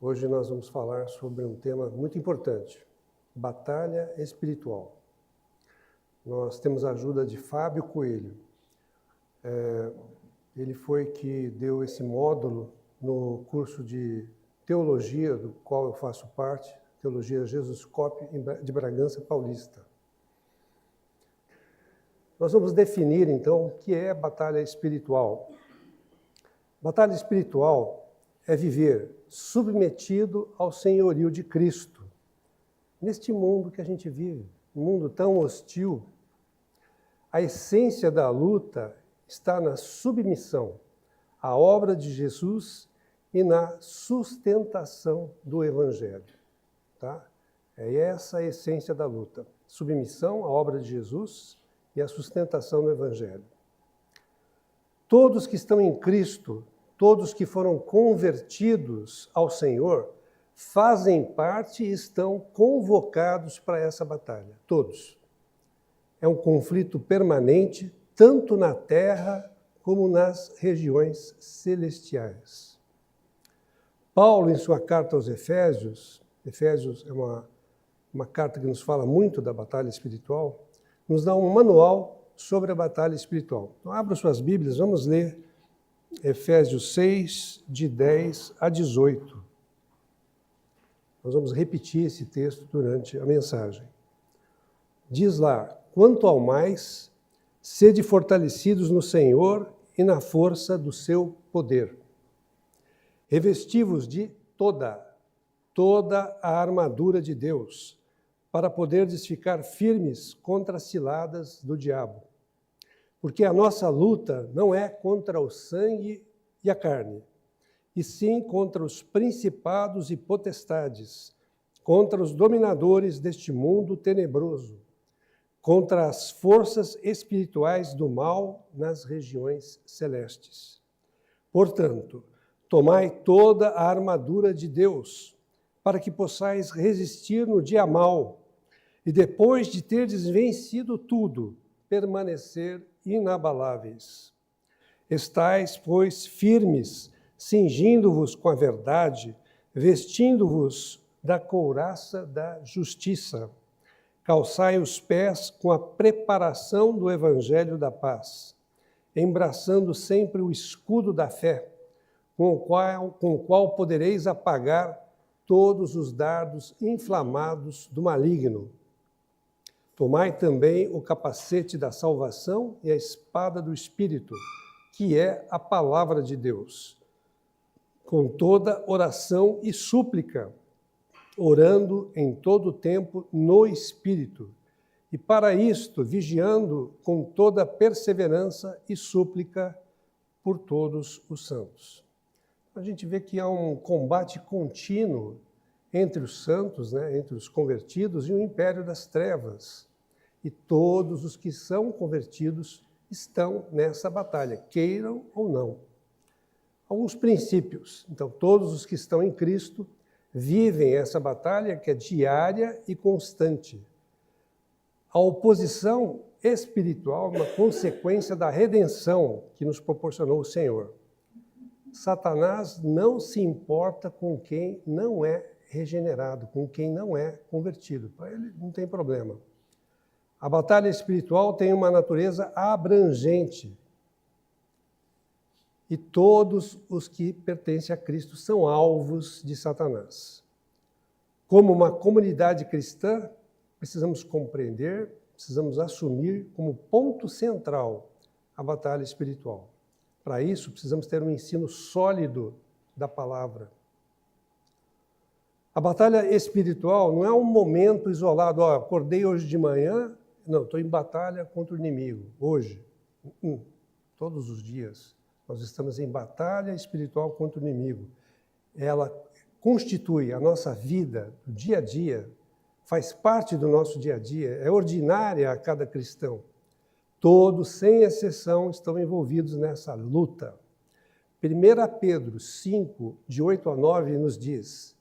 Hoje nós vamos falar sobre um tema muito importante, batalha espiritual. Nós temos a ajuda de Fábio Coelho. Ele foi que deu esse módulo no curso de teologia, do qual eu faço parte, Teologia Jesuscope de Bragança Paulista. Nós vamos definir, então, o que é batalha espiritual. Batalha espiritual é viver submetido ao senhorio de Cristo. Neste mundo que a gente vive, um mundo tão hostil, a essência da luta está na submissão à obra de Jesus e na sustentação do Evangelho. Tá? É essa a essência da luta. Submissão à obra de Jesus e a sustentação do Evangelho. Todos que estão em Cristo, todos que foram convertidos ao Senhor, fazem parte e estão convocados para essa batalha. Todos. É um conflito permanente, tanto na terra como nas regiões celestiais. Paulo, em sua carta aos Efésios é uma carta que nos fala muito da batalha espiritual, nos dá um manual sobre a batalha espiritual. Então, abra suas Bíblias, vamos ler Efésios 6, de 10 a 18. Nós vamos repetir esse texto durante a mensagem. Diz lá: quanto ao mais, sede fortalecidos no Senhor e na força do seu poder. Revesti-vos de toda a armadura de Deus, para poderdes ficar firmes contra as ciladas do diabo. Porque a nossa luta não é contra o sangue e a carne, e sim contra os principados e potestades, contra os dominadores deste mundo tenebroso, contra as forças espirituais do mal nas regiões celestes. Portanto, tomai toda a armadura de Deus, para que possais resistir no dia mau, e depois de terdes vencido tudo, permanecer inabaláveis. Estais, pois, firmes, cingindo-vos com a verdade, vestindo-vos da couraça da justiça. Calçai os pés com a preparação do evangelho da paz, embraçando sempre o escudo da fé, com o qual podereis apagar todos os dardos inflamados do maligno. Tomai também o capacete da salvação e a espada do Espírito, que é a palavra de Deus, com toda oração e súplica, orando em todo o tempo no Espírito, e para isto vigiando com toda perseverança e súplica por todos os santos. A gente vê que há um combate contínuo entre os santos, entre os convertidos e o império das trevas. E todos os que são convertidos estão nessa batalha, queiram ou não. Alguns princípios. Então, todos os que estão em Cristo vivem essa batalha que é diária e constante. A oposição espiritual é uma consequência da redenção que nos proporcionou o Senhor. Satanás não se importa com quem não é regenerado, com quem não é convertido. Para ele não tem problema. A batalha espiritual tem uma natureza abrangente. E todos os que pertencem a Cristo são alvos de Satanás. Como uma comunidade cristã, precisamos compreender, precisamos assumir como ponto central a batalha espiritual. Para isso, precisamos ter um ensino sólido da palavra. A batalha espiritual não é um momento isolado. Acordei hoje de manhã, não, estou em batalha contra o inimigo, hoje. Todos os dias. Nós estamos em batalha espiritual contra o inimigo. Ela constitui a nossa vida, o dia a dia, faz parte do nosso dia a dia, é ordinária a cada cristão. Todos, sem exceção, estão envolvidos nessa luta. 1 Pedro 5, de 8 a 9, nos diz: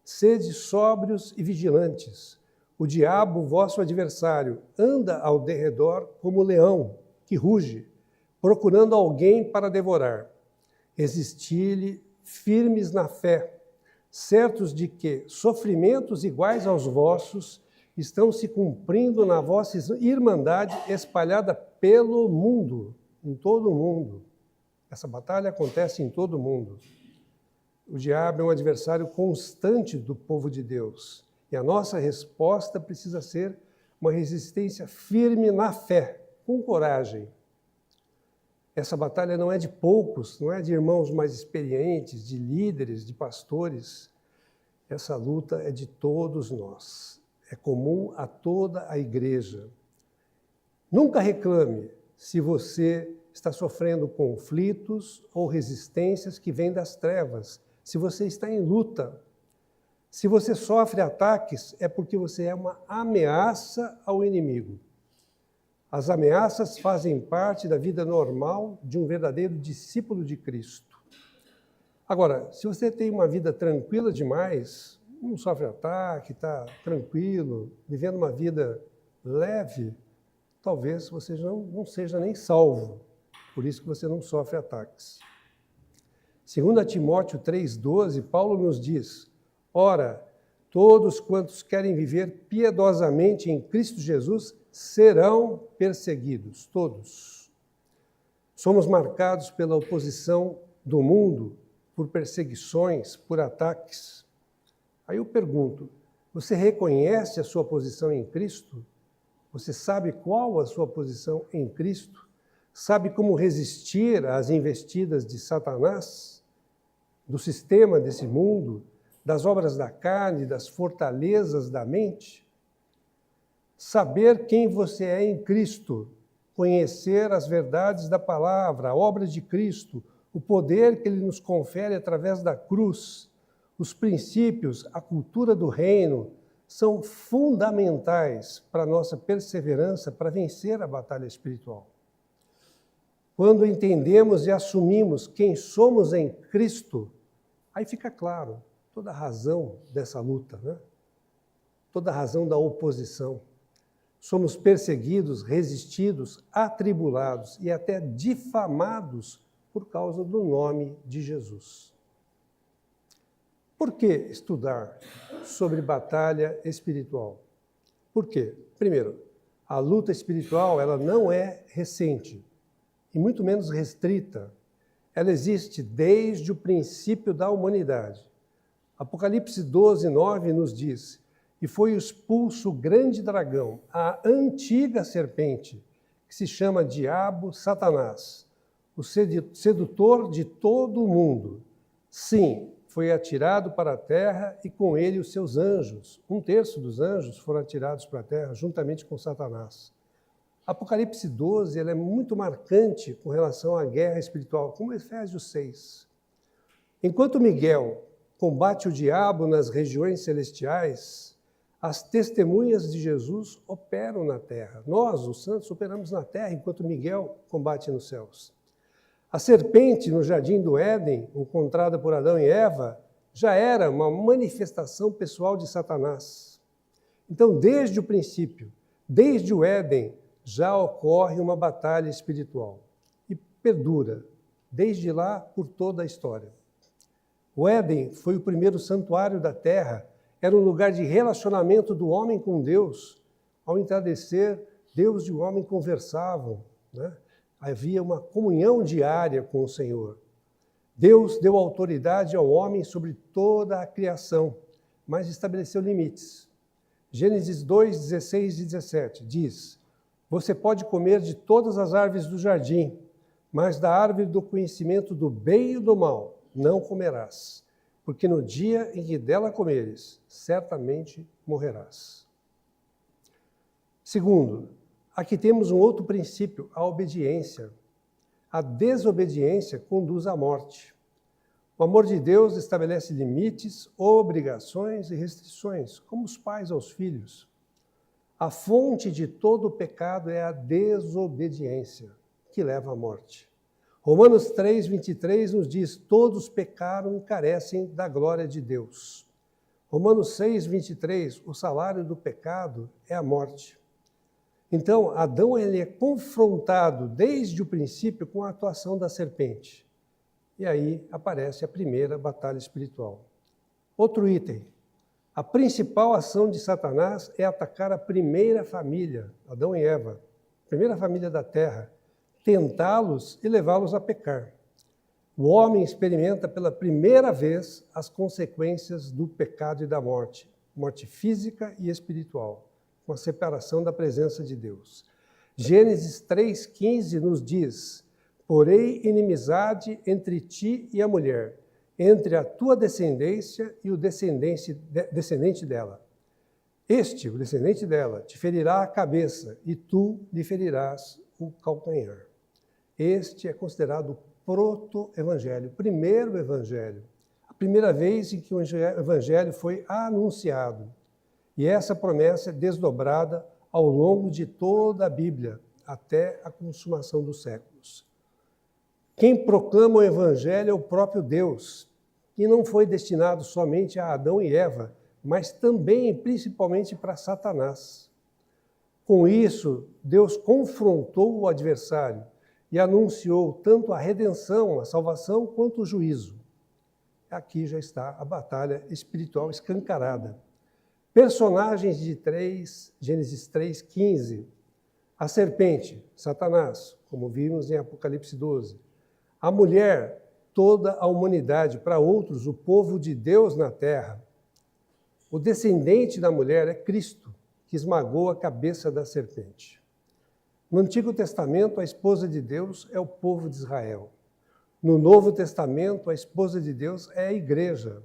sede sóbrios e vigilantes. O diabo, vosso adversário, anda ao derredor como leão, que ruge, procurando alguém para devorar. Resisti-lhe firmes na fé, certos de que sofrimentos iguais aos vossos estão se cumprindo na vossa irmandade espalhada pelo mundo, em todo o mundo. Essa batalha acontece em todo o mundo. O diabo é um adversário constante do povo de Deus. E a nossa resposta precisa ser uma resistência firme na fé, com coragem. Essa batalha não é de poucos, não é de irmãos mais experientes, de líderes, de pastores. Essa luta é de todos nós. É comum a toda a igreja. Nunca reclame se você está sofrendo conflitos ou resistências que vêm das trevas, se você está em luta. Se você sofre ataques, é porque você é uma ameaça ao inimigo. As ameaças fazem parte da vida normal de um verdadeiro discípulo de Cristo. Agora, se você tem uma vida tranquila demais, não sofre ataque, está tranquilo, vivendo uma vida leve, talvez você não seja nem salvo. Por isso que você não sofre ataques. 2 Timóteo 3,12, Paulo nos diz: ora, todos quantos querem viver piedosamente em Cristo Jesus serão perseguidos, todos. Somos marcados pela oposição do mundo, por perseguições, por ataques. Aí eu pergunto, você reconhece a sua posição em Cristo? Você sabe qual a sua posição em Cristo? Sabe como resistir às investidas de Satanás, do sistema desse mundo, das obras da carne, das fortalezas da mente? Saber quem você é em Cristo, conhecer as verdades da palavra, a obra de Cristo, o poder que Ele nos confere através da cruz, os princípios, a cultura do reino, são fundamentais para a nossa perseverança, para vencer a batalha espiritual. Quando entendemos e assumimos quem somos em Cristo, aí fica claro toda a razão dessa luta, né? Toda a razão da oposição. Somos perseguidos, resistidos, atribulados e até difamados por causa do nome de Jesus. Por que estudar sobre batalha espiritual? Por quê? Primeiro, a luta espiritual ela não é recente e muito menos restrita. Ela existe desde o princípio da humanidade. Apocalipse 12:9 nos diz: e foi expulso o grande dragão, a antiga serpente, que se chama Diabo, Satanás, o sedutor de todo o mundo. Sim, foi atirado para a terra e com ele os seus anjos. 1/3 dos anjos foram atirados para a terra, juntamente com Satanás. Apocalipse 12 ela é muito marcante com relação à guerra espiritual, como Efésios 6. Enquanto Miguel combate o diabo nas regiões celestiais, as testemunhas de Jesus operam na terra. Nós, os santos, operamos na terra, enquanto Miguel combate nos céus. A serpente no jardim do Éden, encontrada por Adão e Eva, já era uma manifestação pessoal de Satanás. Então, desde o princípio, desde o Éden, já ocorre uma batalha espiritual. E perdura, desde lá, por toda a história. O Éden foi o primeiro santuário da terra, era um lugar de relacionamento do homem com Deus. Ao entardecer, Deus e o homem conversavam, né? Havia uma comunhão diária com o Senhor. Deus deu autoridade ao homem sobre toda a criação, mas estabeleceu limites. Gênesis 2, 16 e 17 diz: você pode comer de todas as árvores do jardim, mas da árvore do conhecimento do bem e do mal não comerás, porque no dia em que dela comeres, certamente morrerás. Segundo, aqui temos um outro princípio, a obediência. A desobediência conduz à morte. O amor de Deus estabelece limites, obrigações e restrições, como os pais aos filhos. A fonte de todo o pecado é a desobediência, que leva à morte. Romanos 3, 23 nos diz: todos pecaram e carecem da glória de Deus. Romanos 6, 23, o salário do pecado é a morte. Então, Adão ele é confrontado desde o princípio com a atuação da serpente. E aí aparece a primeira batalha espiritual. Outro item. A principal ação de Satanás é atacar a primeira família, Adão e Eva, primeira família da terra, tentá-los e levá-los a pecar. O homem experimenta pela primeira vez as consequências do pecado e da morte, morte física e espiritual, com a separação da presença de Deus. Gênesis 3,15 nos diz: porém inimizade entre ti e a mulher, entre a tua descendência e o descendente dela. Este, o descendente dela, te ferirá a cabeça e tu lhe ferirás o calcanhar. Este é considerado o proto-evangelho, o primeiro evangelho, a primeira vez em que o evangelho foi anunciado. E essa promessa é desdobrada ao longo de toda a Bíblia, até a consumação dos séculos. Quem proclama o evangelho é o próprio Deus, que não foi destinado somente a Adão e Eva, mas também e principalmente para Satanás. Com isso, Deus confrontou o adversário e anunciou tanto a redenção, a salvação, quanto o juízo. Aqui já está a batalha espiritual escancarada. Personagens de Gênesis 3,15. A serpente, Satanás, como vimos em Apocalipse 12. A mulher, toda a humanidade, para outros, o povo de Deus na terra. O descendente da mulher é Cristo, que esmagou a cabeça da serpente. No Antigo Testamento, a esposa de Deus é o povo de Israel. No Novo Testamento, a esposa de Deus é a igreja,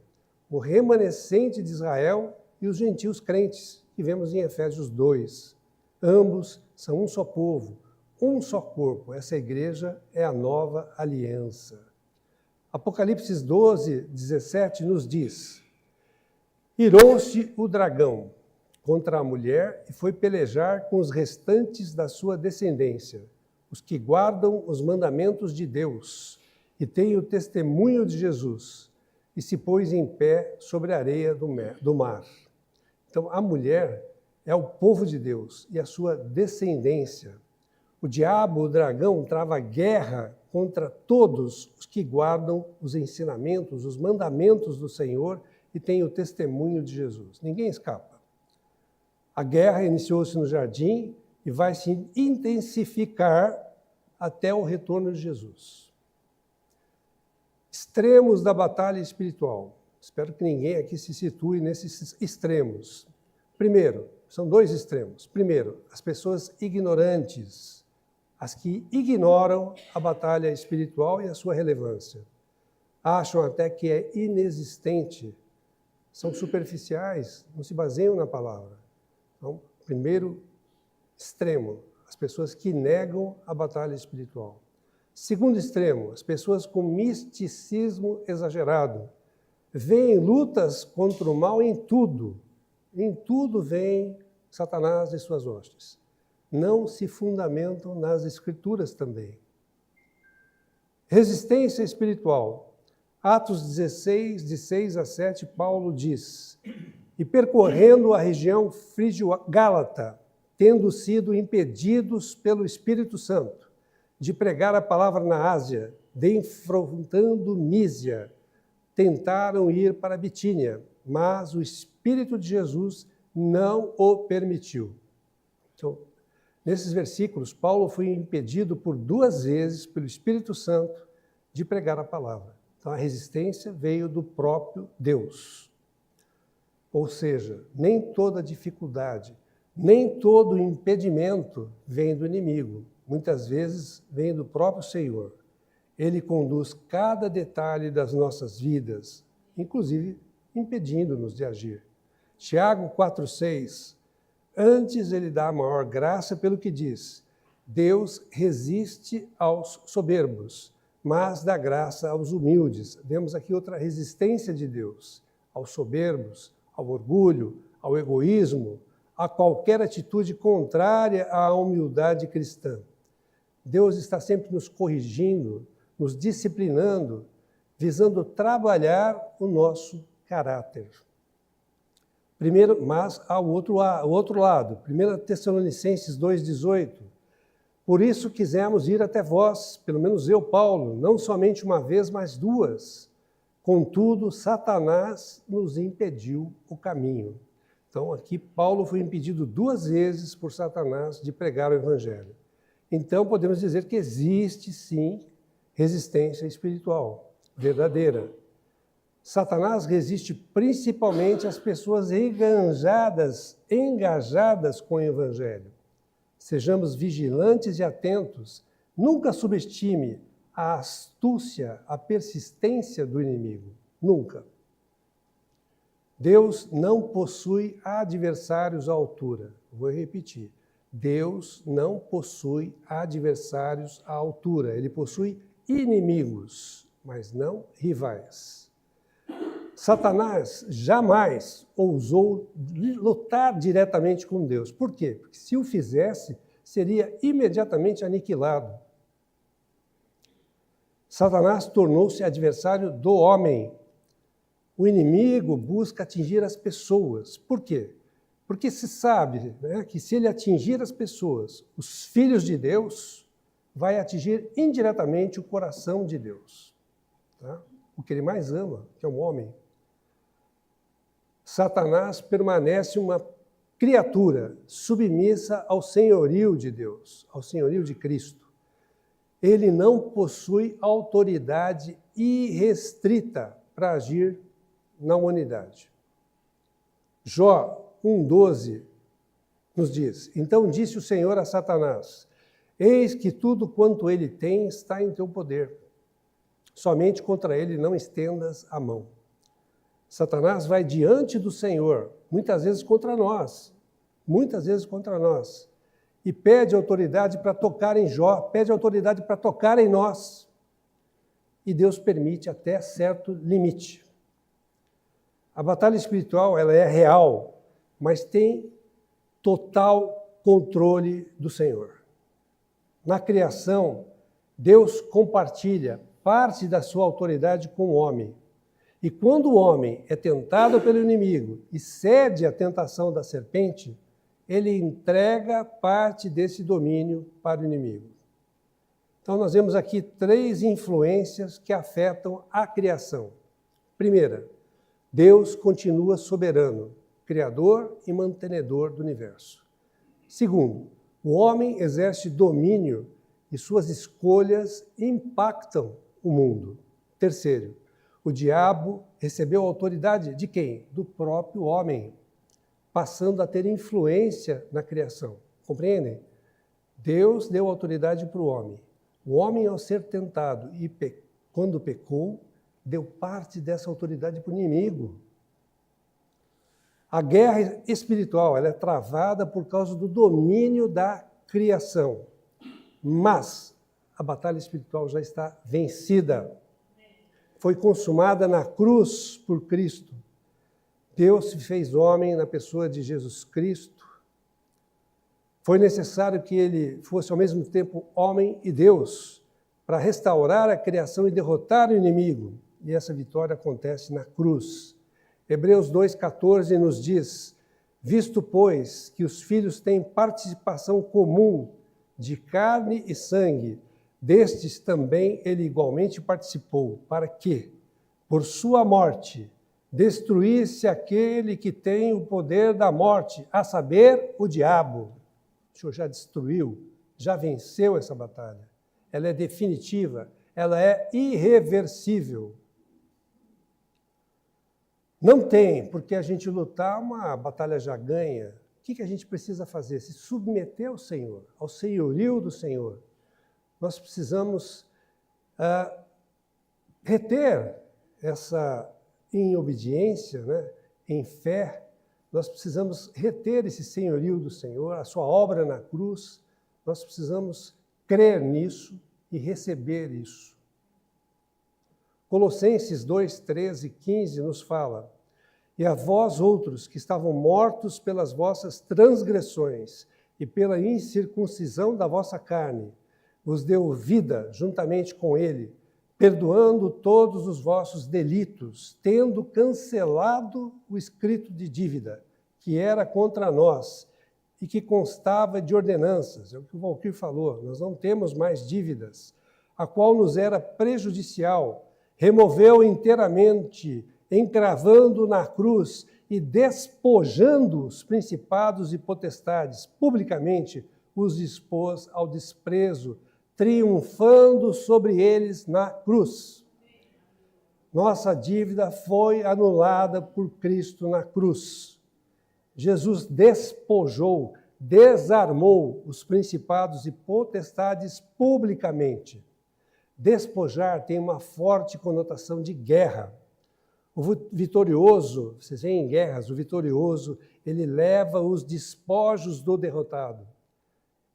o remanescente de Israel e os gentios crentes, que vemos em Efésios 2. Ambos são um só povo, um só corpo. Essa igreja é a nova aliança. Apocalipse 12, 17 nos diz: irou-se o dragão contra a mulher e foi pelejar com os restantes da sua descendência, os que guardam os mandamentos de Deus e têm o testemunho de Jesus, e se pôs em pé sobre a areia do mar. Então, a mulher é o povo de Deus e a sua descendência. O diabo, o dragão, trava guerra contra todos os que guardam os ensinamentos, os mandamentos do Senhor e têm o testemunho de Jesus. Ninguém escapa. A guerra iniciou-se no jardim e vai se intensificar até o retorno de Jesus. Extremos da batalha espiritual. Espero que ninguém aqui se situe nesses extremos. Primeiro, são dois extremos. Primeiro, as pessoas ignorantes, as que ignoram a batalha espiritual e a sua relevância. Acham até que é inexistente, são superficiais, não se baseiam na palavra. Então, primeiro extremo, as pessoas que negam a batalha espiritual. Segundo extremo, as pessoas com misticismo exagerado. Veem lutas contra o mal em tudo. Em tudo vem Satanás e suas hostes. Não se fundamentam nas Escrituras também. Resistência espiritual. Atos 16, de 6 a 7, Paulo diz: e percorrendo a região frígio-gálata, tendo sido impedidos pelo Espírito Santo de pregar a palavra na Ásia, defrontando Mísia, tentaram ir para Bitínia, mas o Espírito de Jesus não o permitiu. Então, nesses versículos, Paulo foi impedido por 2 vezes pelo Espírito Santo de pregar a palavra. Então, a resistência veio do próprio Deus. Ou seja, nem toda dificuldade, nem todo impedimento vem do inimigo. Muitas vezes vem do próprio Senhor. Ele conduz cada detalhe das nossas vidas, inclusive impedindo-nos de agir. Tiago 4,6. Antes ele dá a maior graça pelo que diz: Deus resiste aos soberbos, mas dá graça aos humildes. Vemos aqui outra resistência de Deus, aos soberbos, ao orgulho, ao egoísmo, a qualquer atitude contrária à humildade cristã. Deus está sempre nos corrigindo, nos disciplinando, visando trabalhar o nosso caráter. Primeiro, mas ao outro lado, 1 Tessalonicenses 2,18. Por isso quisemos ir até vós, pelo menos eu, Paulo, não somente uma vez, mas 2, Contudo, Satanás nos impediu o caminho. Então, aqui Paulo foi impedido 2 vezes por Satanás de pregar o evangelho. Então, podemos dizer que existe, sim, resistência espiritual verdadeira. Satanás resiste principalmente às pessoas engajadas com o evangelho. Sejamos vigilantes e atentos. Nunca subestime a astúcia, a persistência do inimigo. Nunca. Deus não possui adversários à altura. Vou repetir. Deus não possui adversários à altura. Ele possui inimigos, mas não rivais. Satanás jamais ousou lutar diretamente com Deus. Por quê? Porque se o fizesse, seria imediatamente aniquilado. Satanás tornou-se adversário do homem. O inimigo busca atingir as pessoas. Por quê? Porque se sabe, né, que se ele atingir as pessoas, os filhos de Deus, vai atingir indiretamente o coração de Deus. Tá? O que ele mais ama, que é o homem. Satanás permanece uma criatura submissa ao senhorio de Deus, ao senhorio de Cristo. Ele não possui autoridade irrestrita para agir na humanidade. Jó 1,12 nos diz: Então disse o Senhor a Satanás: Eis que tudo quanto ele tem está em teu poder. Somente contra ele não estendas a mão. Satanás vai diante do Senhor, muitas vezes contra nós, e pede autoridade para tocar em Jó, pede autoridade para tocar em nós. E Deus permite até certo limite. A batalha espiritual, ela é real, mas tem total controle do Senhor. Na criação, Deus compartilha parte da sua autoridade com o homem. E quando o homem é tentado pelo inimigo e cede à tentação da serpente, ele entrega parte desse domínio para o inimigo. Então, nós vemos aqui 3 influências que afetam a criação. Primeira, Deus continua soberano, criador e mantenedor do universo. Segundo, o homem exerce domínio e suas escolhas impactam o mundo. Terceiro, o diabo recebeu a autoridade de quem? Do próprio homem, passando a ter influência na criação. Compreendem? Deus deu autoridade para o homem. O homem, ao ser tentado e quando pecou, deu parte dessa autoridade para o inimigo. A guerra espiritual ela é travada por causa do domínio da criação. Mas a batalha espiritual já está vencida. Foi consumada na cruz por Cristo. Deus se fez homem na pessoa de Jesus Cristo. Foi necessário que ele fosse ao mesmo tempo homem e Deus para restaurar a criação e derrotar o inimigo. E essa vitória acontece na cruz. Hebreus 2,14 nos diz: Visto, pois, que os filhos têm participação comum de carne e sangue, destes também ele igualmente participou, para que, por sua morte, destruísse aquele que tem o poder da morte, a saber, o diabo. O Senhor já destruiu, já venceu essa batalha. Ela é definitiva, ela é irreversível. Não tem porque a gente lutar, uma batalha já ganha. O que a gente precisa fazer? Se submeter ao Senhor, ao senhorio do Senhor. Nós precisamos reter essa em obediência, né, em fé. Nós precisamos reter esse senhorio do Senhor, a sua obra na cruz. Nós precisamos crer nisso e receber isso. Colossenses 2, 13 e 15 nos fala: E a vós outros que estavam mortos pelas vossas transgressões e pela incircuncisão da vossa carne, vos deu vida juntamente com ele, perdoando todos os vossos delitos, tendo cancelado o escrito de dívida, que era contra nós e que constava de ordenanças. É o que o Valquir falou, nós não temos mais dívidas, a qual nos era prejudicial, removeu inteiramente, encravando na cruz e despojando os principados e potestades, publicamente os expôs ao desprezo, triunfando sobre eles na cruz. Nossa dívida foi anulada por Cristo na cruz. Jesus despojou, desarmou os principados e potestades publicamente. Despojar tem uma forte conotação de guerra. O vitorioso, vocês veem em guerras, o vitorioso, ele leva os despojos do derrotado.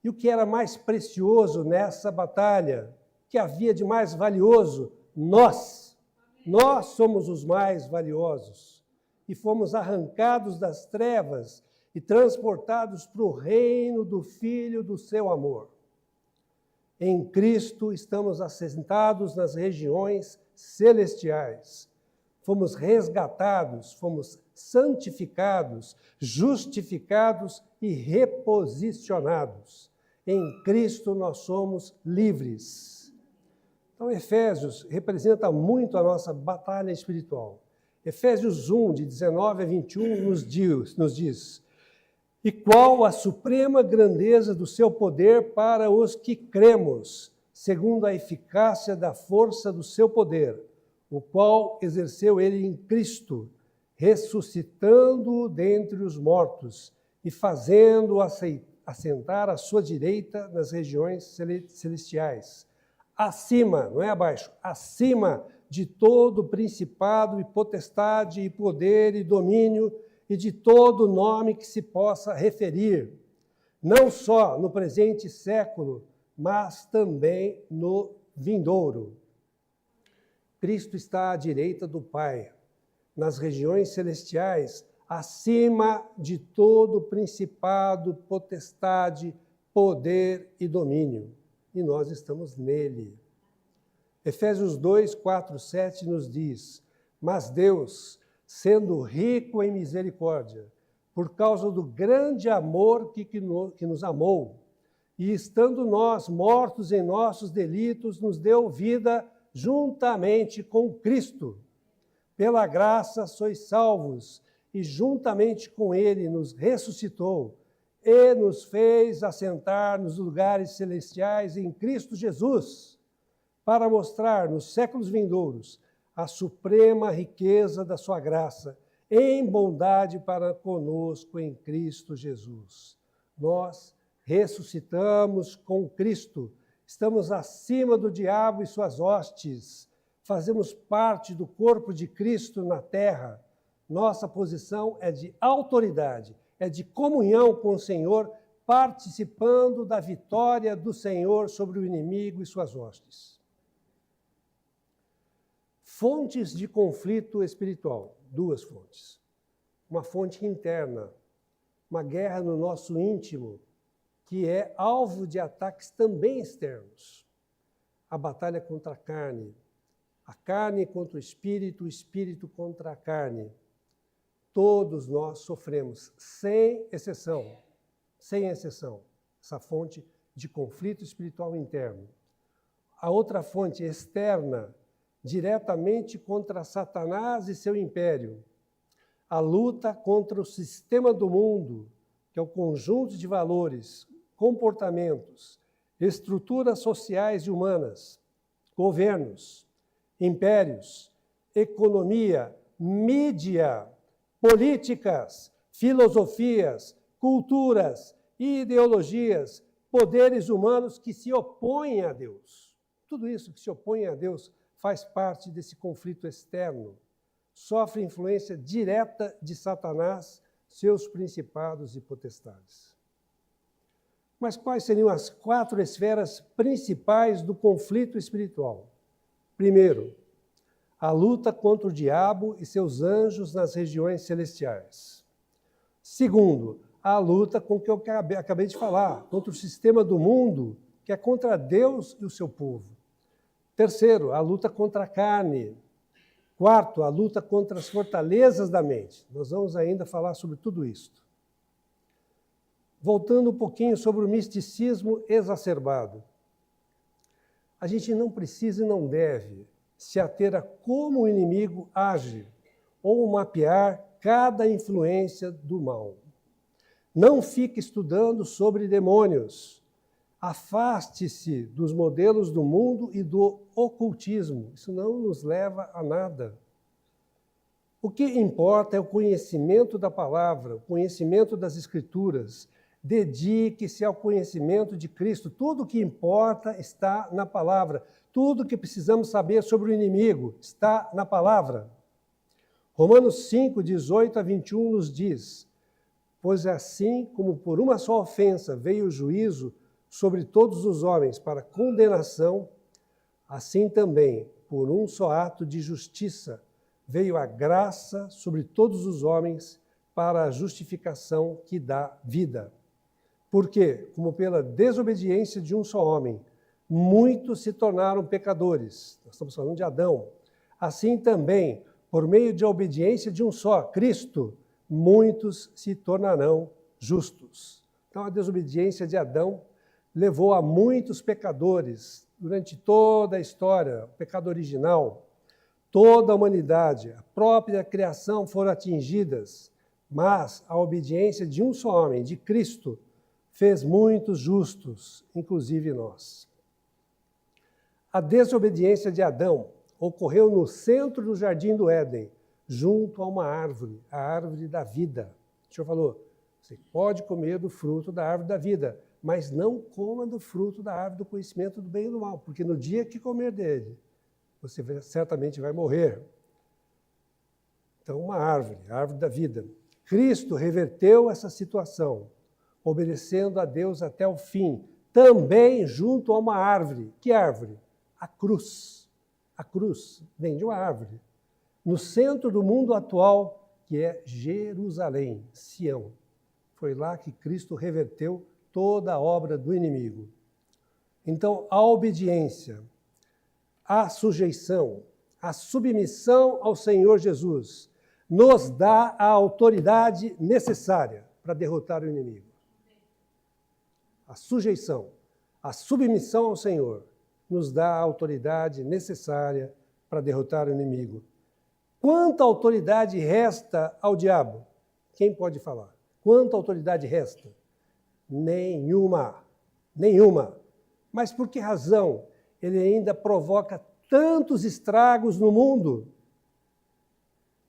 E o que era mais precioso nessa batalha? O que havia de mais valioso? Nós. Nós somos os mais valiosos. E fomos arrancados das trevas e transportados para o reino do Filho do seu amor. Em Cristo estamos assentados nas regiões celestiais. Fomos resgatados, fomos santificados, justificados e reposicionados. Em Cristo nós somos livres. Então, Efésios representa muito a nossa batalha espiritual. Efésios 1, de 19 a 21, nos diz: e qual a suprema grandeza do seu poder para os que cremos, segundo a eficácia da força do seu poder, o qual exerceu ele em Cristo, ressuscitando-o dentre os mortos e fazendo-o assentar à sua direita nas regiões celestiais, acima, não é abaixo, acima de todo principado e potestade e poder e domínio e de todo nome que se possa referir, não só no presente século, mas também no vindouro. Cristo está à direita do Pai, nas regiões celestiais, acima de todo principado, potestade, poder e domínio. E nós estamos nele. Efésios 2, 4, 7 nos diz: mas Deus, sendo rico em misericórdia, por causa do grande amor que nos amou, e estando nós mortos em nossos delitos, nos deu vida juntamente com Cristo. Pela graça sois salvos, e juntamente com ele nos ressuscitou, e nos fez assentar nos lugares celestiais em Cristo Jesus, para mostrar nos séculos vindouros a suprema riqueza da sua graça, em bondade para conosco em Cristo Jesus. Nós ressuscitamos com Cristo, estamos acima do diabo e suas hostes, fazemos parte do corpo de Cristo na terra. Nossa posição é de autoridade, é de comunhão com o Senhor, participando da vitória do Senhor sobre o inimigo e suas hostes. Fontes de conflito espiritual, duas fontes. Uma fonte interna, uma guerra no nosso íntimo, que é alvo de ataques também externos. A batalha contra a carne contra o espírito contra a carne. Todos nós sofremos, sem exceção, essa fonte de conflito espiritual interno. A outra fonte externa, diretamente contra Satanás e seu império. A luta contra o sistema do mundo, que é o conjunto de valores, comportamentos, estruturas sociais e humanas, governos, impérios, economia, mídia, políticas, filosofias, culturas, ideologias, poderes humanos que se opõem a Deus. Tudo isso que se opõe a Deus faz parte desse conflito externo. Sofre influência direta de Satanás, seus principados e potestades. Mas quais seriam as 4 esferas principais do conflito espiritual? Primeiro, a luta contra o diabo e seus anjos nas regiões celestiais. Segundo, a luta com o que eu acabei de falar, contra o sistema do mundo, que é contra Deus e o seu povo. Terceiro, a luta contra a carne. Quarto, a luta contra as fortalezas da mente. Nós vamos ainda falar sobre tudo isso. Voltando um pouquinho sobre o misticismo exacerbado. A gente não precisa e não deve se ater a como o inimigo age ou mapear cada influência do mal. Não fique estudando sobre demônios. Afaste-se dos modelos do mundo e do ocultismo. Isso não nos leva a nada. O que importa é o conhecimento da palavra, o conhecimento das Escrituras. Dedique-se ao conhecimento de Cristo. Tudo o que importa está na palavra. Tudo o que precisamos saber sobre o inimigo está na palavra. Romanos 5, 18 a 21 nos diz: pois assim como por uma só ofensa veio o juízo sobre todos os homens para condenação, assim também, por um só ato de justiça, veio a graça sobre todos os homens para a justificação que dá vida. Porque, como pela desobediência de um só homem, muitos se tornaram pecadores. Nós estamos falando de Adão. Assim também, por meio da obediência de um só, Cristo, muitos se tornarão justos. Então, a desobediência de Adão levou a muitos pecadores durante toda a história, o pecado original. Toda a humanidade, a própria criação foram atingidas, mas a obediência de um só homem, de Cristo, fez muitos justos, inclusive nós. A desobediência de Adão ocorreu no centro do jardim do Éden, junto a uma árvore, a árvore da vida. O Senhor falou, você pode comer do fruto da árvore da vida, mas não coma do fruto da árvore do conhecimento do bem e do mal, porque no dia que comer dele, você certamente vai morrer. Então, uma árvore, a árvore da vida. Cristo reverteu essa situação, obedecendo a Deus até o fim, também junto a uma árvore. Que árvore? A cruz. A cruz vem de uma árvore. No centro do mundo atual, que é Jerusalém, Sião. Foi lá que Cristo reverteu toda a obra do inimigo. Então, a obediência, a sujeição, a submissão ao Senhor Jesus nos dá a autoridade necessária para derrotar o inimigo. A sujeição, a submissão ao Senhor nos dá a autoridade necessária para derrotar o inimigo. Quanta autoridade resta ao diabo? Quem pode falar? Quanta autoridade resta? Nenhuma. Nenhuma. Mas por que razão ele ainda provoca tantos estragos no mundo?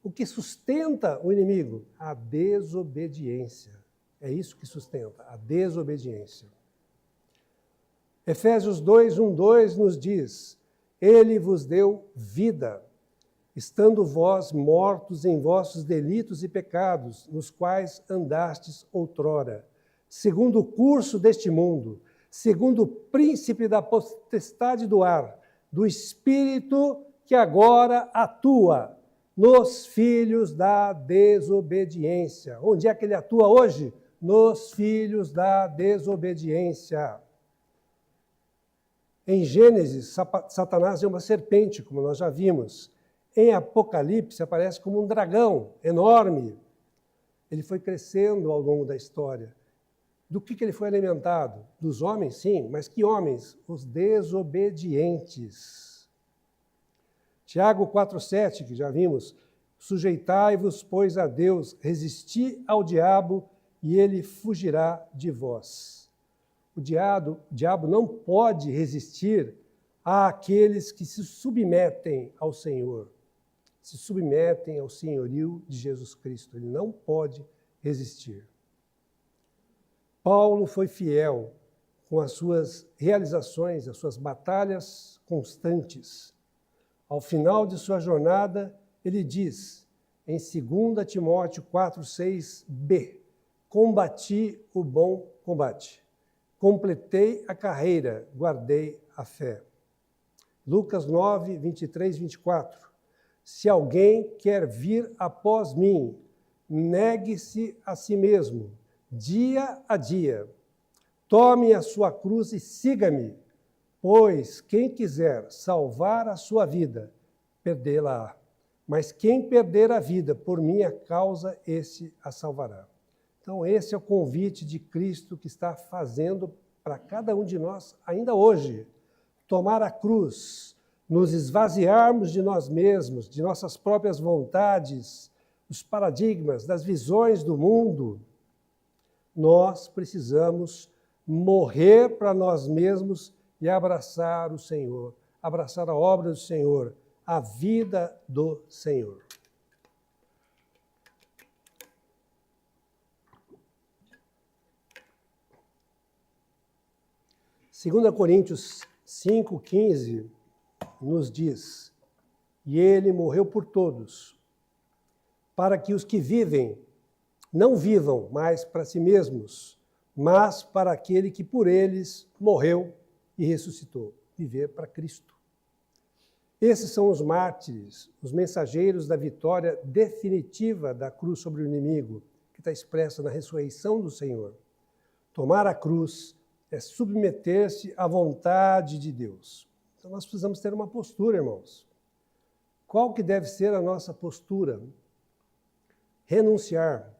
O que sustenta o inimigo? A desobediência. É isso que sustenta, a desobediência. Efésios 2, 1, 2 nos diz: ele vos deu vida, estando vós mortos em vossos delitos e pecados, nos quais andastes outrora, segundo o curso deste mundo, segundo o príncipe da potestade do ar, do espírito que agora atua nos filhos da desobediência. Onde é que ele atua hoje? Nos filhos da desobediência. Em Gênesis, Satanás é uma serpente, como nós já vimos. Em Apocalipse, aparece como um dragão enorme. Ele foi crescendo ao longo da história. Do que ele foi alimentado? Dos homens, sim, mas que homens? Os desobedientes. Tiago 4,7, que já vimos, sujeitai-vos, pois, a Deus, resisti ao diabo e ele fugirá de vós. O diabo não pode resistir àqueles que se submetem ao Senhor, se submetem ao senhorio de Jesus Cristo. Ele não pode resistir. Paulo foi fiel com as suas realizações, as suas batalhas constantes. Ao final de sua jornada, ele diz, em 2 Timóteo 4,6b, combati o bom combate, completei a carreira, guardei a fé. Lucas 9, 23, 24, se alguém quer vir após mim, negue-se a si mesmo, dia a dia, tome a sua cruz e siga-me, pois quem quiser salvar a sua vida, perdê-la-á. Mas quem perder a vida por minha causa, esse a salvará. Então, esse é o convite de Cristo que está fazendo para cada um de nós ainda hoje. Tomar a cruz, nos esvaziarmos de nós mesmos, de nossas próprias vontades, dos paradigmas, das visões do mundo, nós precisamos morrer para nós mesmos e abraçar o Senhor, abraçar a obra do Senhor, a vida do Senhor. Segunda Coríntios 5,15 nos diz: e ele morreu por todos, para que os que vivem não vivam mais para si mesmos, mas para aquele que por eles morreu e ressuscitou, viver para Cristo. Esses são os mártires, os mensageiros da vitória definitiva da cruz sobre o inimigo, que está expressa na ressurreição do Senhor. Tomar a cruz é submeter-se à vontade de Deus. Então nós precisamos ter uma postura, irmãos. Qual que deve ser a nossa postura? Renunciar.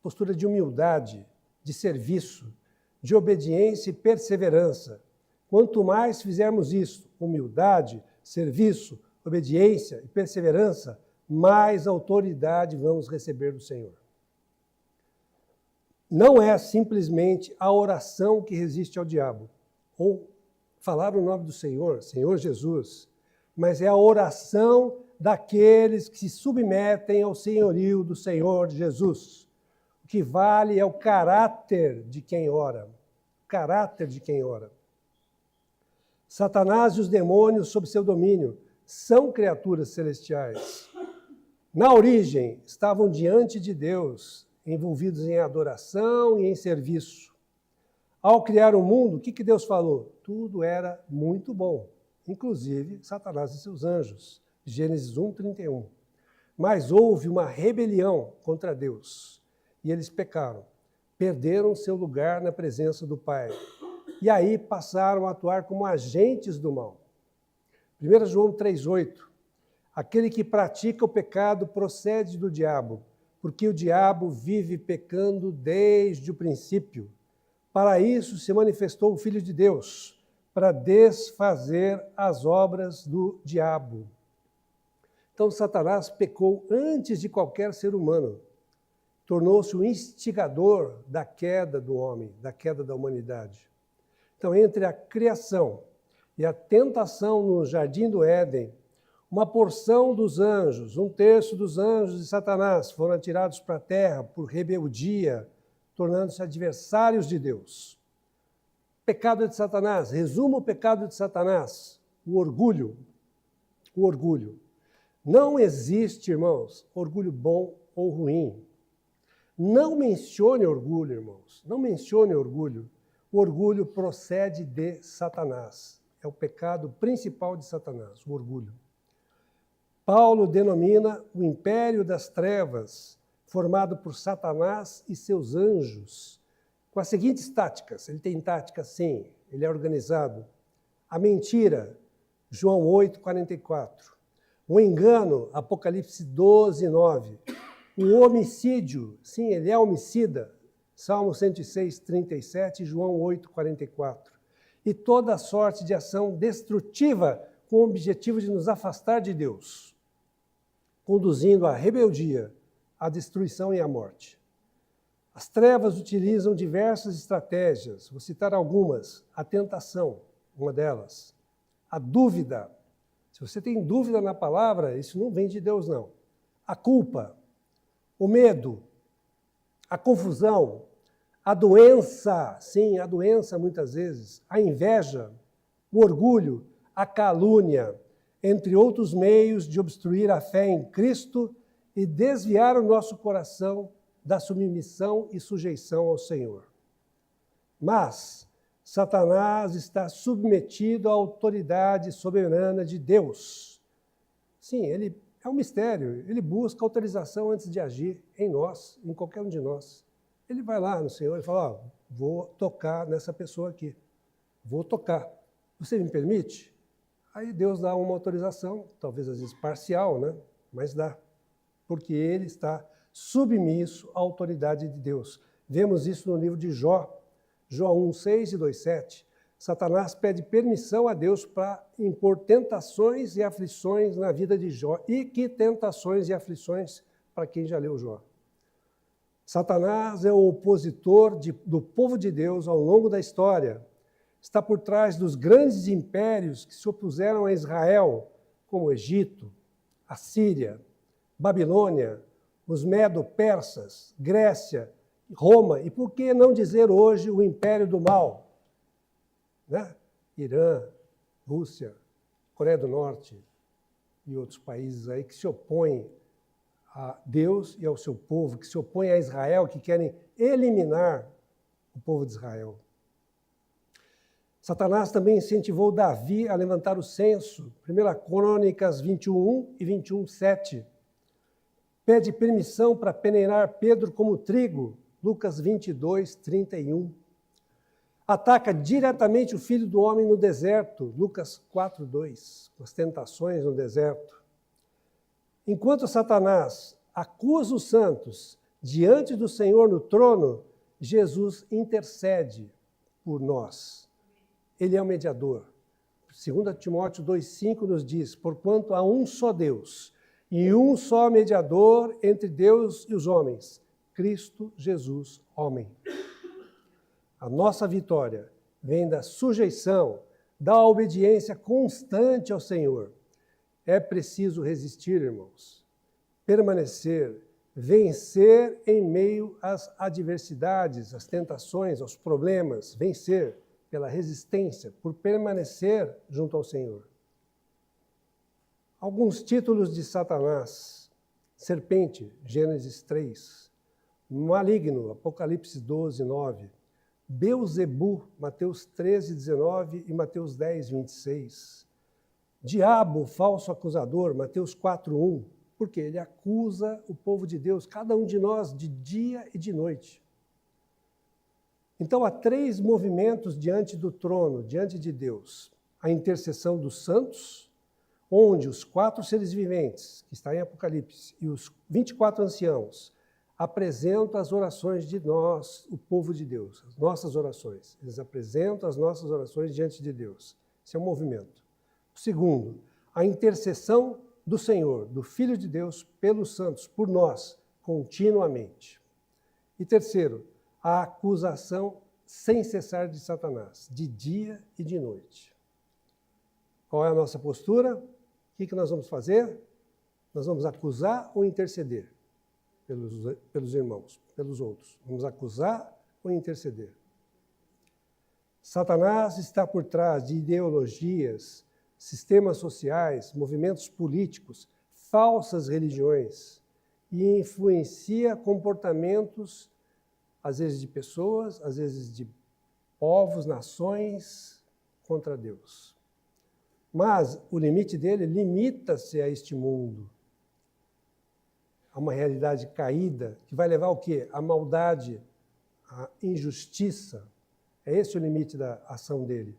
Postura de humildade, de serviço, de obediência e perseverança. Quanto mais fizermos isso, humildade, serviço, obediência e perseverança, mais autoridade vamos receber do Senhor. Não é simplesmente a oração que resiste ao diabo, ou falar o nome do Senhor, Senhor Jesus, mas é a oração daqueles que se submetem ao senhorio do Senhor Jesus. O que vale é o caráter de quem ora. O caráter de quem ora. Satanás e os demônios sob seu domínio são criaturas celestiais. Na origem, estavam diante de Deus, envolvidos em adoração e em serviço. Ao criar o mundo, o que Deus falou? Tudo era muito bom, inclusive Satanás e seus anjos. Gênesis 1:31. Mas houve uma rebelião contra Deus, e eles pecaram. Perderam seu lugar na presença do Pai. E aí passaram a atuar como agentes do mal. 1 João 3,8. Aquele que pratica o pecado procede do diabo, porque o diabo vive pecando desde o princípio. Para isso se manifestou o Filho de Deus, para desfazer as obras do diabo. Então Satanás pecou antes de qualquer ser humano. Tornou-se o instigador da queda do homem, da queda da humanidade. Então, entre a criação e a tentação no Jardim do Éden, uma porção dos anjos, 1/3 dos anjos de Satanás foram atirados para a terra por rebeldia, tornando-se adversários de Deus. Pecado de Satanás, resumo o pecado de Satanás, o orgulho. O orgulho. Não existe, irmãos, orgulho bom ou ruim. Não mencione orgulho, irmãos, não mencione orgulho. O orgulho procede de Satanás. É o pecado principal de Satanás, o orgulho. Paulo denomina o império das trevas, formado por Satanás e seus anjos, com as seguintes táticas. Ele tem tática, sim, ele é organizado. A mentira, João 8:44. O engano, Apocalipse 12:9. O homicídio, sim, ele é homicida, Salmo 106:37 e João 8:44. E toda sorte de ação destrutiva com o objetivo de nos afastar de Deus, conduzindo à rebeldia, à destruição e à morte. As trevas utilizam diversas estratégias, vou citar algumas. A tentação, uma delas. A dúvida. Se você tem dúvida na palavra, isso não vem de Deus, não. A culpa, o medo, a confusão, a doença, sim, a doença muitas vezes, a inveja, o orgulho, a calúnia, entre outros meios de obstruir a fé em Cristo e desviar o nosso coração da submissão e sujeição ao Senhor. Mas Satanás está submetido à autoridade soberana de Deus. Sim, ele é um mistério, ele busca autorização antes de agir em nós, em qualquer um de nós. Ele vai lá no Senhor e fala, vou tocar nessa pessoa aqui, vou tocar. Você me permite? Aí Deus dá uma autorização, talvez às vezes parcial, né? Mas dá, porque ele está submisso à autoridade de Deus. Vemos isso no livro de Jó, Jó 1:6 e 2:7. Satanás pede permissão a Deus para impor tentações e aflições na vida de Jó. E que tentações e aflições para quem já leu Jó. Satanás é o opositor do povo de Deus ao longo da história. Está por trás dos grandes impérios que se opuseram a Israel, como o Egito, a Síria, Babilônia, os Medo-Persas, Grécia, Roma, e por que não dizer hoje o Império do Mal? Né? Irã, Rússia, Coreia do Norte e outros países aí que se opõem a Deus e ao seu povo, que se opõem a Israel, que querem eliminar o povo de Israel. Satanás também incentivou Davi a levantar o censo, 1 Crônicas 21:1 e 21:7. Pede permissão para peneirar Pedro como trigo, Lucas 22:31. Ataca diretamente o Filho do Homem no deserto, Lucas 4:2, com as tentações no deserto. Enquanto Satanás acusa os santos diante do Senhor no trono, Jesus intercede por nós. Ele é o mediador. 2 Timóteo 2:5 nos diz, porquanto há um só Deus e um só mediador entre Deus e os homens, Cristo Jesus, homem. A nossa vitória vem da sujeição, da obediência constante ao Senhor. É preciso resistir, irmãos, permanecer, vencer em meio às adversidades, às tentações, aos problemas, vencer pela resistência, por permanecer junto ao Senhor. Alguns títulos de Satanás: serpente, Gênesis 3, maligno, Apocalipse 12:9, Beuzebu, Mateus 13:19 e Mateus 10:26. Diabo, falso acusador, Mateus 4:1, porque ele acusa o povo de Deus, cada um de nós, de dia e de noite. Então, há 3 movimentos diante do trono, diante de Deus. A intercessão dos santos, onde os 4 seres viventes, que está em Apocalipse, e os 24 anciãos, apresentam as orações de nós, o povo de Deus, as nossas orações. Eles apresentam as nossas orações diante de Deus. Esse é um movimento. O segundo, a intercessão do Senhor, do Filho de Deus, pelos santos, por nós, continuamente. E terceiro, a acusação sem cessar de Satanás, de dia e de noite. Qual é a nossa postura? O que nós vamos fazer? Nós vamos acusar ou interceder pelos irmãos, pelos outros. Vamos acusar ou interceder. Satanás está por trás de ideologias, sistemas sociais, movimentos políticos, falsas religiões e influencia comportamentos, às vezes de pessoas, às vezes de povos, nações, contra Deus. Mas o limite dele limita-se a este mundo, a uma realidade caída, que vai levar ao quê? A maldade, a injustiça. É esse o limite da ação dele.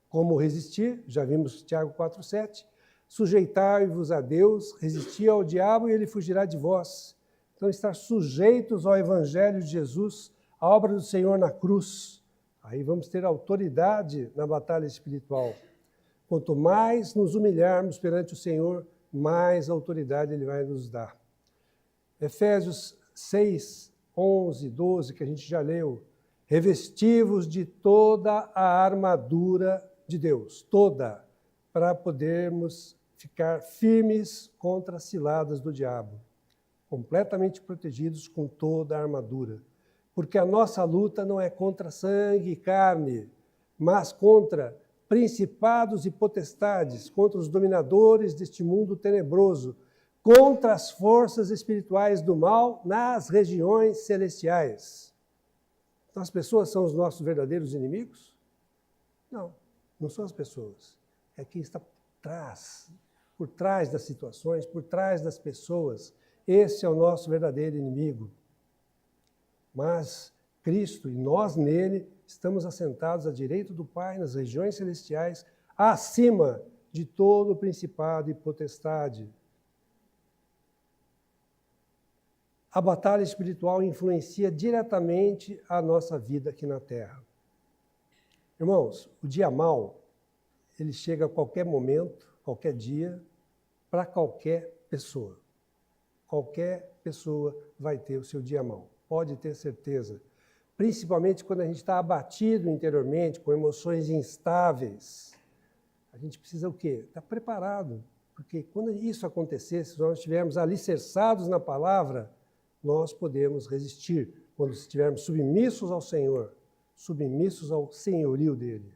Como resistir? Já vimos Tiago 4:7. Sujeitai-vos a Deus, resistir ao diabo e ele fugirá de vós. Então, estar sujeitos ao Evangelho de Jesus, à obra do Senhor na cruz. Aí vamos ter autoridade na batalha espiritual. Quanto mais nos humilharmos perante o Senhor, mais autoridade Ele vai nos dar. Efésios 6, 11, 12, que a gente já leu. Revesti-vos de toda a armadura de Deus, toda, para podermos ficar firmes contra as ciladas do diabo, completamente protegidos com toda a armadura. Porque a nossa luta não é contra sangue e carne, mas contra principados e potestades, contra os dominadores deste mundo tenebroso, contra as forças espirituais do mal nas regiões celestiais. Então, as pessoas são os nossos verdadeiros inimigos? Não, não são as pessoas. É quem está por trás das situações, por trás das pessoas. Esse é o nosso verdadeiro inimigo. Mas Cristo e nós nele estamos assentados à direita do Pai nas regiões celestiais, acima de todo principado e potestade. A batalha espiritual influencia diretamente a nossa vida aqui na Terra. Irmãos, o dia mau, ele chega a qualquer momento, qualquer dia, para qualquer pessoa. Qualquer pessoa vai ter o seu dia mau, pode ter certeza. Principalmente quando a gente está abatido interiormente, com emoções instáveis. A gente precisa o quê? Estar preparado. Porque quando isso acontecer, se nós estivermos alicerçados na palavra, nós podemos resistir. Quando estivermos submissos ao Senhor, submissos ao senhorio dele.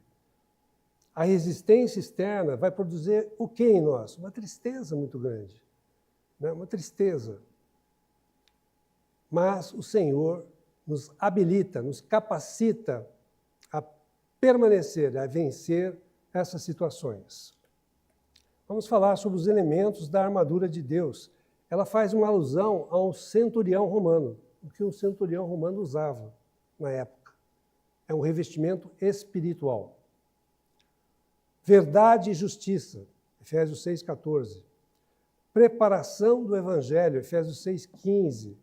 A resistência externa vai produzir o que em nós? Uma tristeza muito grande. Né? Uma tristeza. Mas o Senhor nos habilita, nos capacita a permanecer, a vencer essas situações. Vamos falar sobre os elementos da armadura de Deus. Ela faz uma alusão a um centurião romano, o que um centurião romano usava na época. É um revestimento espiritual. Verdade e justiça, Efésios 6,14. Preparação do Evangelho, Efésios 6,15.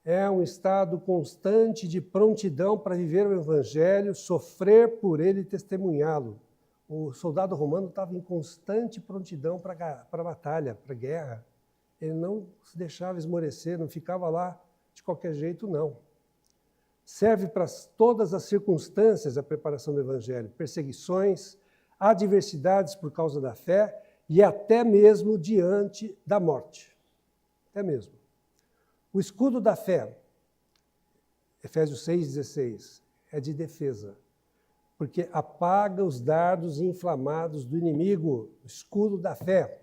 É um estado constante de prontidão para viver o Evangelho, sofrer por ele e testemunhá-lo. O soldado romano estava em constante prontidão para a batalha, para a guerra. Ele não se deixava esmorecer, não ficava lá de qualquer jeito, não. Serve para todas as circunstâncias a preparação do Evangelho, perseguições, adversidades por causa da fé e até mesmo diante da morte. Até mesmo. O escudo da fé, Efésios 6,16, é de defesa, porque apaga os dardos inflamados do inimigo, o escudo da fé.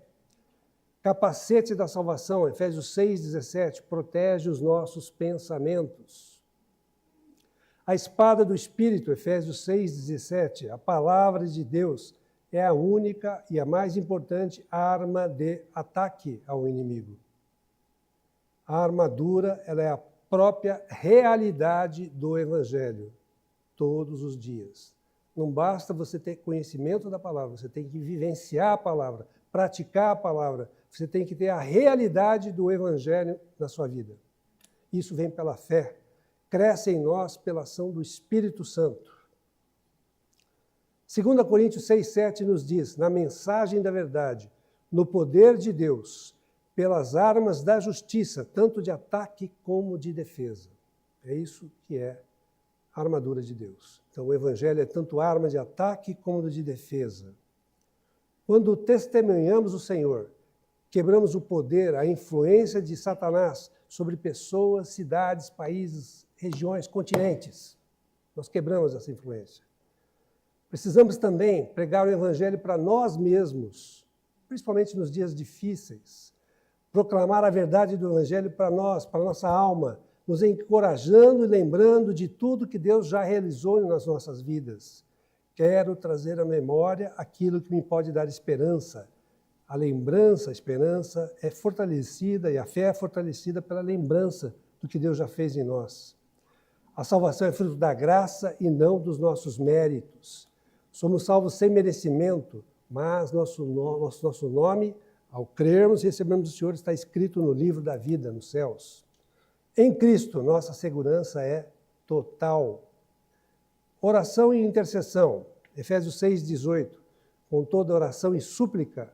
Capacete da salvação, Efésios 6,17, protege os nossos pensamentos. A espada do Espírito, Efésios 6,17, a palavra de Deus é a única e a mais importante arma de ataque ao inimigo. A armadura, ela é a própria realidade do Evangelho, todos os dias. Não basta você ter conhecimento da palavra, você tem que vivenciar a palavra, praticar a palavra, você tem que ter a realidade do Evangelho na sua vida. Isso vem pela fé, cresce em nós pela ação do Espírito Santo. 2 Coríntios 6,7 nos diz, na mensagem da verdade, no poder de Deus, pelas armas da justiça, tanto de ataque como de defesa. É isso que é a armadura de Deus. Então, o Evangelho é tanto arma de ataque como de defesa. Quando testemunhamos o Senhor, quebramos o poder, a influência de Satanás sobre pessoas, cidades, países, regiões, continentes. Nós quebramos essa influência. Precisamos também pregar o Evangelho para nós mesmos, principalmente nos dias difíceis. Proclamar a verdade do Evangelho para nós, para a nossa alma, nos encorajando e lembrando de tudo que Deus já realizou nas nossas vidas. Quero trazer à memória aquilo que me pode dar esperança. A lembrança, a esperança é fortalecida e a fé é fortalecida pela lembrança do que Deus já fez em nós. A salvação é fruto da graça e não dos nossos méritos. Somos salvos sem merecimento, mas nosso nome, ao crermos e recebermos o Senhor, está escrito no livro da vida, nos céus. Em Cristo, nossa segurança é total. Oração e intercessão, Efésios 6,18, com toda oração e súplica,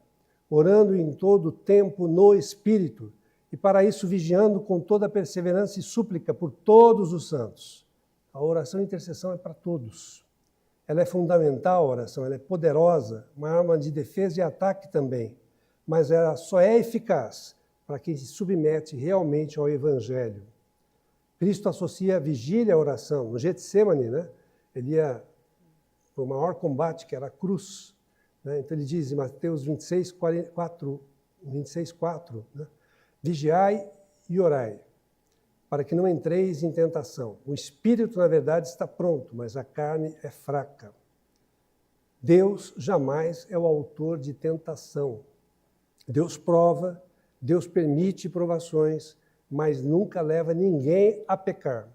orando em todo tempo no Espírito, e para isso vigiando com toda perseverança e súplica por todos os santos. A oração e intercessão é para todos. Ela é fundamental, a oração, ela é poderosa, uma arma de defesa e ataque também, mas ela só é eficaz para quem se submete realmente ao Evangelho. Cristo associa a vigília à oração. No Getsemane, né? Ele ia para o maior combate, que era a cruz. Né? Então ele diz em Mateus 26:4, né? Vigiai e orai, para que não entreis em tentação. O espírito, na verdade, está pronto, mas a carne é fraca. Deus jamais é o autor de tentação. Deus prova, Deus permite provações, mas nunca leva ninguém a pecar.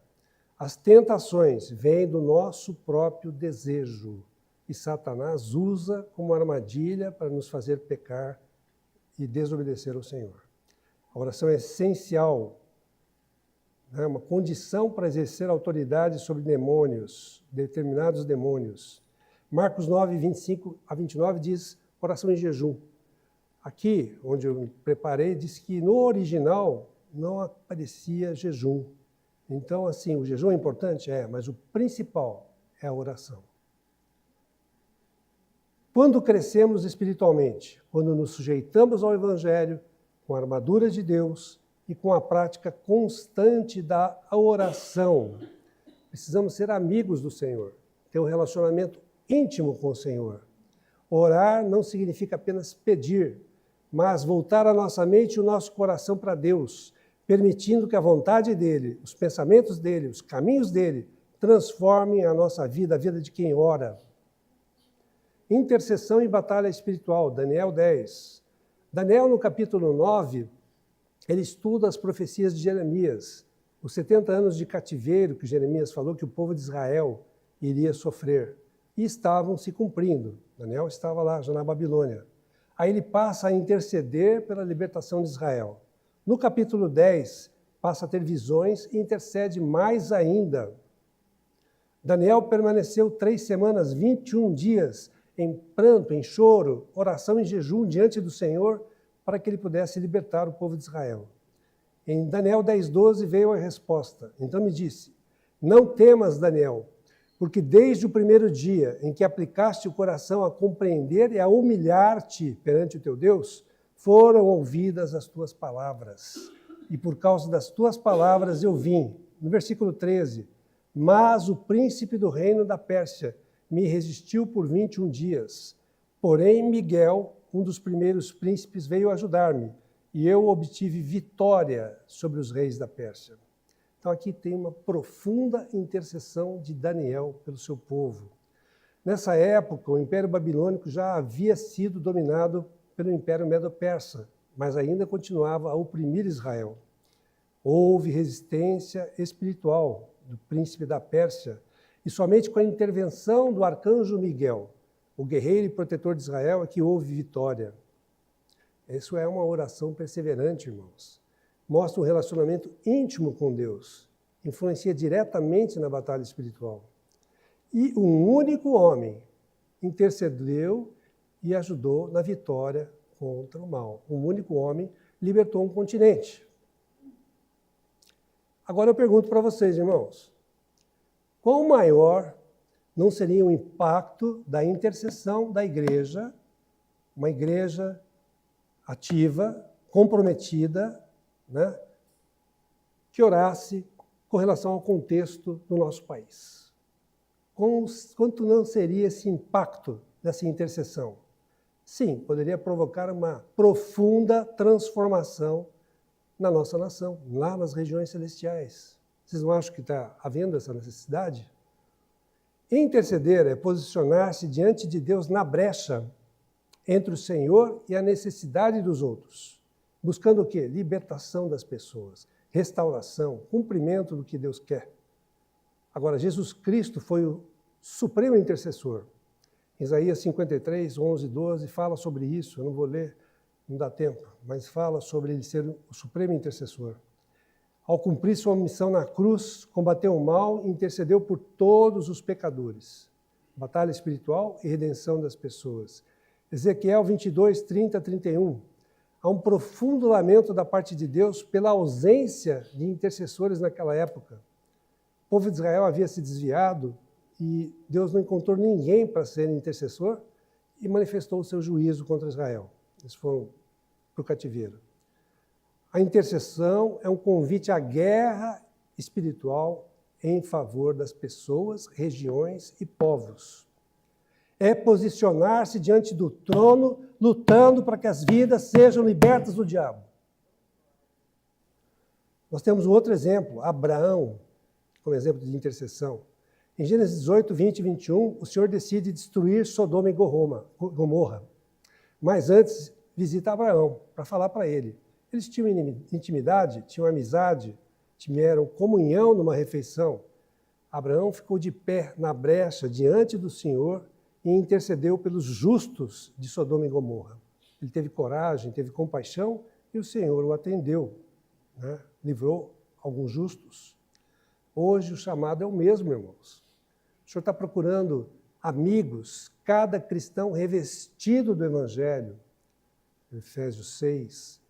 As tentações vêm do nosso próprio desejo e Satanás usa como armadilha para nos fazer pecar e desobedecer ao Senhor. A oração é essencial, é uma condição para exercer autoridade sobre demônios, determinados demônios. Marcos 9, 25 a 29 diz oração em jejum. Aqui, onde eu me preparei, diz que no original não aparecia jejum. Então, assim, o jejum é importante? É, mas o principal é a oração. Quando crescemos espiritualmente, quando nos sujeitamos ao Evangelho, com a armadura de Deus e com a prática constante da oração, precisamos ser amigos do Senhor, ter um relacionamento íntimo com o Senhor. Orar não significa apenas pedir, mas voltar a nossa mente e o nosso coração para Deus, permitindo que a vontade dEle, os pensamentos dEle, os caminhos dEle, transformem a nossa vida, a vida de quem ora. Intercessão e batalha espiritual, Daniel 10. Daniel, no capítulo 9, ele estuda as profecias de Jeremias, os 70 anos de cativeiro que Jeremias falou que o povo de Israel iria sofrer. E estavam se cumprindo. Daniel estava lá, já na Babilônia. Aí ele passa a interceder pela libertação de Israel. No capítulo 10, passa a ter visões e intercede mais ainda. Daniel permaneceu 3 semanas, 21 dias, em pranto, em choro, oração e jejum diante do Senhor, para que ele pudesse libertar o povo de Israel. Em Daniel 10:12 veio a resposta. Então me disse, não temas, Daniel, porque desde o primeiro dia em que aplicaste o coração a compreender e a humilhar-te perante o teu Deus, foram ouvidas as tuas palavras. E por causa das tuas palavras eu vim. No versículo 13, mas o príncipe do reino da Pérsia me resistiu por 21 dias. Porém, Miguel, um dos primeiros príncipes, veio ajudar-me, e eu obtive vitória sobre os reis da Pérsia. Então aqui tem uma profunda intercessão de Daniel pelo seu povo. Nessa época, o Império Babilônico já havia sido dominado pelo Império Medo-Persa, mas ainda continuava a oprimir Israel. Houve resistência espiritual do príncipe da Pérsia, e somente com a intervenção do arcanjo Miguel, o guerreiro e protetor de Israel, é que houve vitória. Isso é uma oração perseverante, irmãos. Mostra um relacionamento íntimo com Deus, influencia diretamente na batalha espiritual. E um único homem intercedeu e ajudou na vitória contra o mal. Um único homem libertou um continente. Agora eu pergunto para vocês, irmãos, quão maior não seria o impacto da intercessão da igreja, uma igreja ativa, comprometida, né, que orasse com relação ao contexto do nosso país? Quanto não seria esse impacto dessa intercessão? Sim, poderia provocar uma profunda transformação na nossa nação, lá nas regiões celestiais. Vocês não acham que está havendo essa necessidade? Interceder é posicionar-se diante de Deus na brecha entre o Senhor e a necessidade dos outros, buscando o quê? Libertação das pessoas, restauração, cumprimento do que Deus quer. Agora, Jesus Cristo foi o supremo intercessor. Isaías 53, 11 e 12 fala sobre isso, eu não vou ler, não dá tempo, mas fala sobre ele ser o supremo intercessor. Ao cumprir sua missão na cruz, combateu o mal e intercedeu por todos os pecadores. Batalha espiritual e redenção das pessoas. Ezequiel 22, 30 a 31. Há um profundo lamento da parte de Deus pela ausência de intercessores naquela época. O povo de Israel havia se desviado e Deus não encontrou ninguém para ser intercessor e manifestou o seu juízo contra Israel. Eles foram para o cativeiro. A intercessão é um convite à guerra espiritual em favor das pessoas, regiões e povos. É posicionar-se diante do trono, lutando para que as vidas sejam libertas do diabo. Nós temos um outro exemplo, Abraão, como exemplo de intercessão. Em Gênesis 18, 20 e 21, o Senhor decide destruir Sodoma e Gomorra. Mas antes visita Abraão para falar para ele. Eles tinham intimidade, tinham amizade, tiveram comunhão numa refeição. Abraão ficou de pé na brecha diante do Senhor e intercedeu pelos justos de Sodoma e Gomorra. Ele teve coragem, teve compaixão e o Senhor o atendeu, né? Livrou alguns justos. Hoje o chamado é o mesmo, irmãos. O Senhor está procurando amigos, cada cristão revestido do Evangelho, Efésios 6,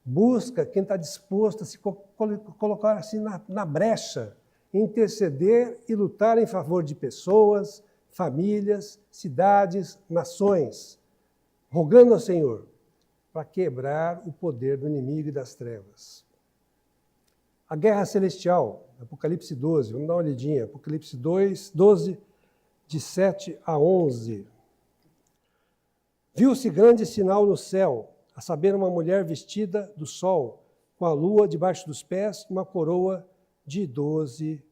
busca quem está disposto a se colocar assim na brecha, interceder e lutar em favor de pessoas, famílias, cidades, nações, rogando ao Senhor para quebrar o poder do inimigo e das trevas. A guerra celestial, Apocalipse 12, vamos dar uma olhadinha, Apocalipse 12, de 7 a 11. Viu-se grande sinal no céu, a saber, uma mulher vestida do sol, com a lua debaixo dos pés, uma coroa de 12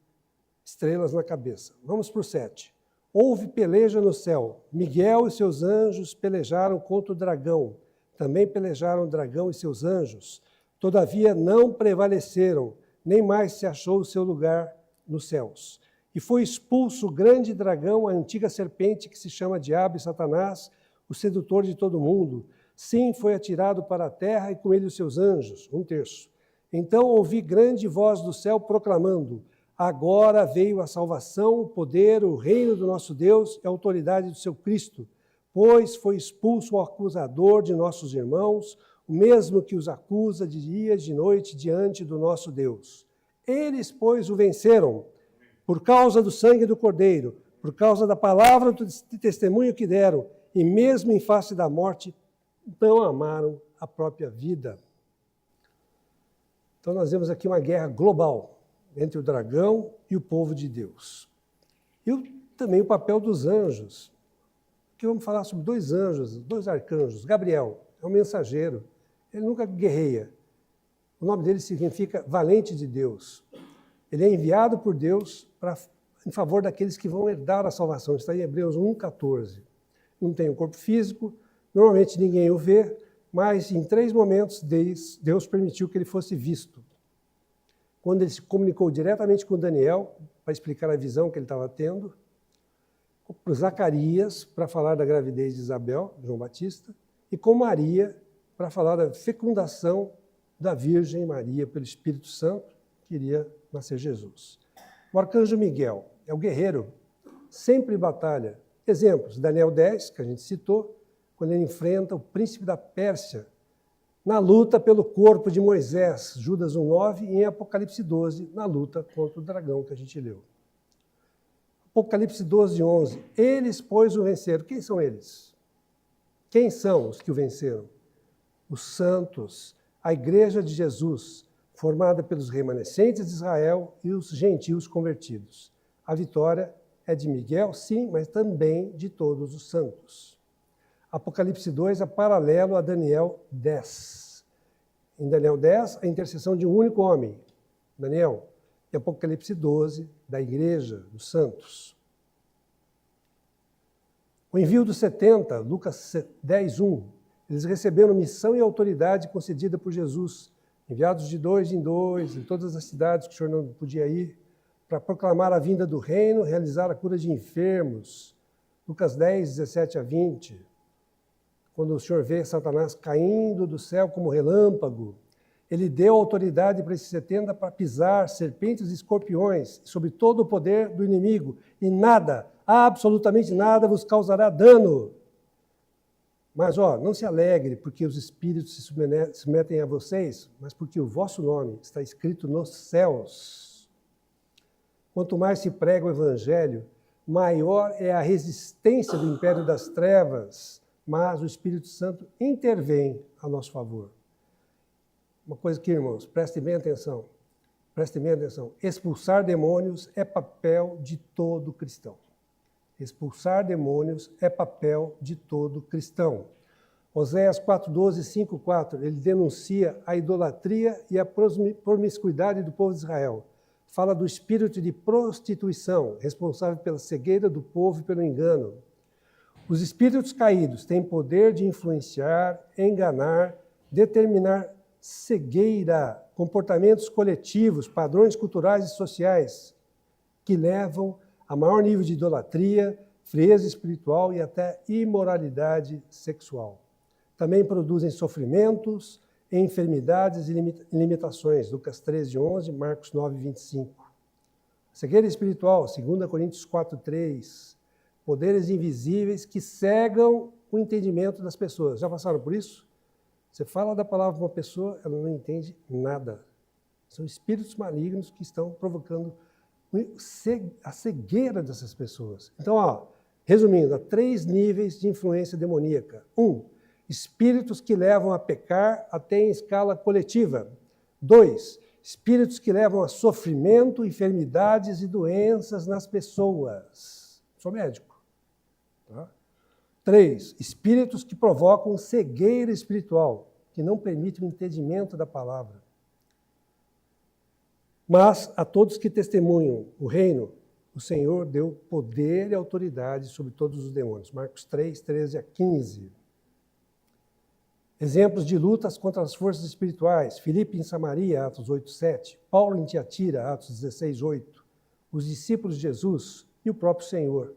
estrelas na cabeça. Vamos para o 7. Houve peleja no céu. Miguel e seus anjos pelejaram contra o dragão. Também pelejaram o dragão e seus anjos. Todavia não prevaleceram, nem mais se achou o seu lugar nos céus. E foi expulso o grande dragão, a antiga serpente que se chama Diabo e Satanás, o sedutor de todo mundo. Sim, foi atirado para a terra e com ele os seus anjos. 1/3. Então ouvi grande voz do céu proclamando: agora veio a salvação, o poder, o reino do nosso Deus e a autoridade do seu Cristo, pois foi expulso o acusador de nossos irmãos, o mesmo que os acusa de dia e de noite diante do nosso Deus. Eles, pois, o venceram, por causa do sangue do Cordeiro, por causa da palavra de testemunho que deram, e mesmo em face da morte, não amaram a própria vida. Então nós vemos aqui uma guerra global entre o dragão e o povo de Deus. E também o papel dos anjos. Aqui vamos falar sobre 2 anjos, 2 arcanjos. Gabriel é um mensageiro, ele nunca guerreia. O nome dele significa valente de Deus. Ele é enviado por Deus em favor daqueles que vão herdar a salvação. Está em Hebreus 1:14. Não tem um corpo físico, normalmente ninguém o vê, mas em 3 momentos Deus permitiu que ele fosse visto. Quando ele se comunicou diretamente com Daniel, para explicar a visão que ele estava tendo, para Zacarias, para falar da gravidez de Isabel, João Batista, e com Maria, para falar da fecundação da Virgem Maria pelo Espírito Santo, que iria nascer Jesus. O arcanjo Miguel é o guerreiro, sempre em batalha. Exemplos, Daniel 10, que a gente citou, quando ele enfrenta o príncipe da Pérsia, na luta pelo corpo de Moisés, Judas 1:9, e em Apocalipse 12, na luta contra o dragão que a gente leu. Apocalipse 12:11, eles, pois, o venceram. Quem são eles? Quem são os que o venceram? Os santos, a igreja de Jesus, formada pelos remanescentes de Israel e os gentios convertidos. A vitória é de Miguel, sim, mas também de todos os santos. Apocalipse 2 é paralelo a Daniel 10. Em Daniel 10, a intercessão de um único homem, Daniel. E Apocalipse 12, da igreja, dos santos. O envio dos 70, Lucas 10:1. Eles receberam missão e autoridade concedida por Jesus, enviados de 2 em 2, em todas as cidades que o Senhor não podia ir, para proclamar a vinda do reino, realizar a cura de enfermos. Lucas 10, 17 a 20. Quando o Senhor vê Satanás caindo do céu como relâmpago, ele deu autoridade para esses 70 para pisar serpentes e escorpiões sobre todo o poder do inimigo, e nada, absolutamente nada, vos causará dano. Mas, não se alegre porque os espíritos se submetem a vocês, mas porque o vosso nome está escrito nos céus. Quanto mais se prega o evangelho, maior é a resistência do império das trevas, mas o Espírito Santo intervém a nosso favor. Uma coisa aqui, irmãos, prestem bem atenção. Prestem bem atenção. Expulsar demônios é papel de todo cristão. Expulsar demônios é papel de todo cristão. Oséias 4:12, 5:4, ele denuncia a idolatria e a promiscuidade do povo de Israel. Fala do espírito de prostituição, responsável pela cegueira do povo e pelo engano. Os espíritos caídos têm poder de influenciar, enganar, determinar cegueira, comportamentos coletivos, padrões culturais e sociais, que levam a maior nível de idolatria, frieza espiritual e até imoralidade sexual. Também produzem sofrimentos, enfermidades e limitações. Lucas 13:11, Marcos 9:25. Cegueira espiritual, 2 Coríntios 4:3. Poderes invisíveis que cegam o entendimento das pessoas. Já passaram por isso? Você fala da palavra para uma pessoa, ela não entende nada. São espíritos malignos que estão provocando a cegueira dessas pessoas. Então, resumindo, há 3 níveis de influência demoníaca. 1, espíritos que levam a pecar até em escala coletiva. 2, espíritos que levam a sofrimento, enfermidades e doenças nas pessoas. Sou médico. Tá? 3, espíritos que provocam cegueira espiritual, que não permitem o entendimento da palavra. Mas a todos que testemunham o reino, o Senhor deu poder e autoridade sobre todos os demônios. Marcos 3, 13 a 15. Exemplos de lutas contra as forças espirituais. Filipe em Samaria, Atos 8, 7. Paulo em Tiatira, Atos 16, 8. Os discípulos de Jesus e o próprio Senhor.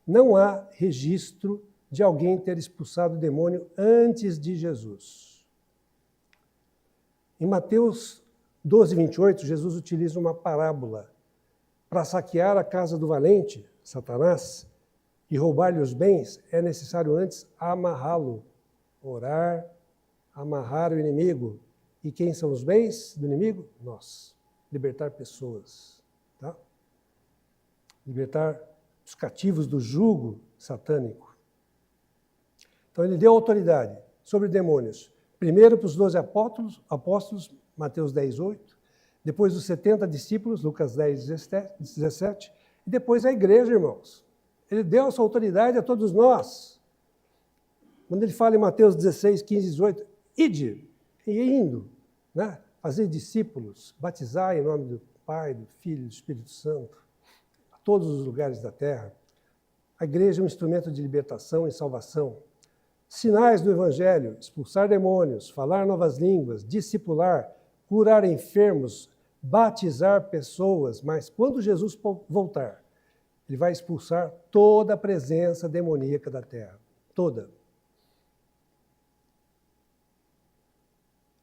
Não há registro de alguém ter expulsado o demônio antes de Jesus. Em Mateus 12, 28, Jesus utiliza uma parábola. Para saquear a casa do valente, Satanás, e roubar-lhe os bens, é necessário antes amarrá-lo. Orar, amarrar o inimigo. E quem são os bens do inimigo? Nós. Libertar pessoas. Tá? Libertar os cativos do jugo satânico. Então ele deu autoridade sobre demônios. Primeiro para os 12 apóstolos, Mateus 10, 8. Depois os 70 discípulos, Lucas 10, 17. E depois a igreja, irmãos. Ele deu essa autoridade a todos nós. Quando ele fala em Mateus 16, 15, 18, ide, e indo, né? Fazer discípulos, batizar em nome do Pai, do Filho e do Espírito Santo, a todos os lugares da terra. A igreja é um instrumento de libertação e salvação. Sinais do Evangelho, expulsar demônios, falar novas línguas, discipular, curar enfermos, batizar pessoas. Mas quando Jesus voltar, ele vai expulsar toda a presença demoníaca da terra. Toda.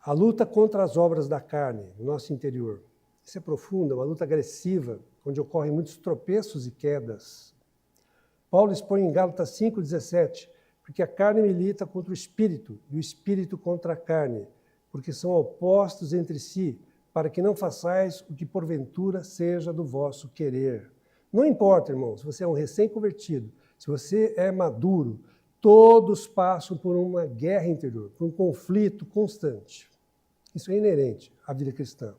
A luta contra as obras da carne no nosso interior. Isso é profunda, uma luta agressiva, onde ocorrem muitos tropeços e quedas. Paulo expõe em Gálatas 5,17, porque a carne milita contra o espírito, e o espírito contra a carne, porque são opostos entre si, para que não façais o que porventura seja do vosso querer. Não importa, irmão, se você é um recém-convertido, se você é maduro, todos passam por uma guerra interior, por um conflito constante. Isso é inerente à vida cristã.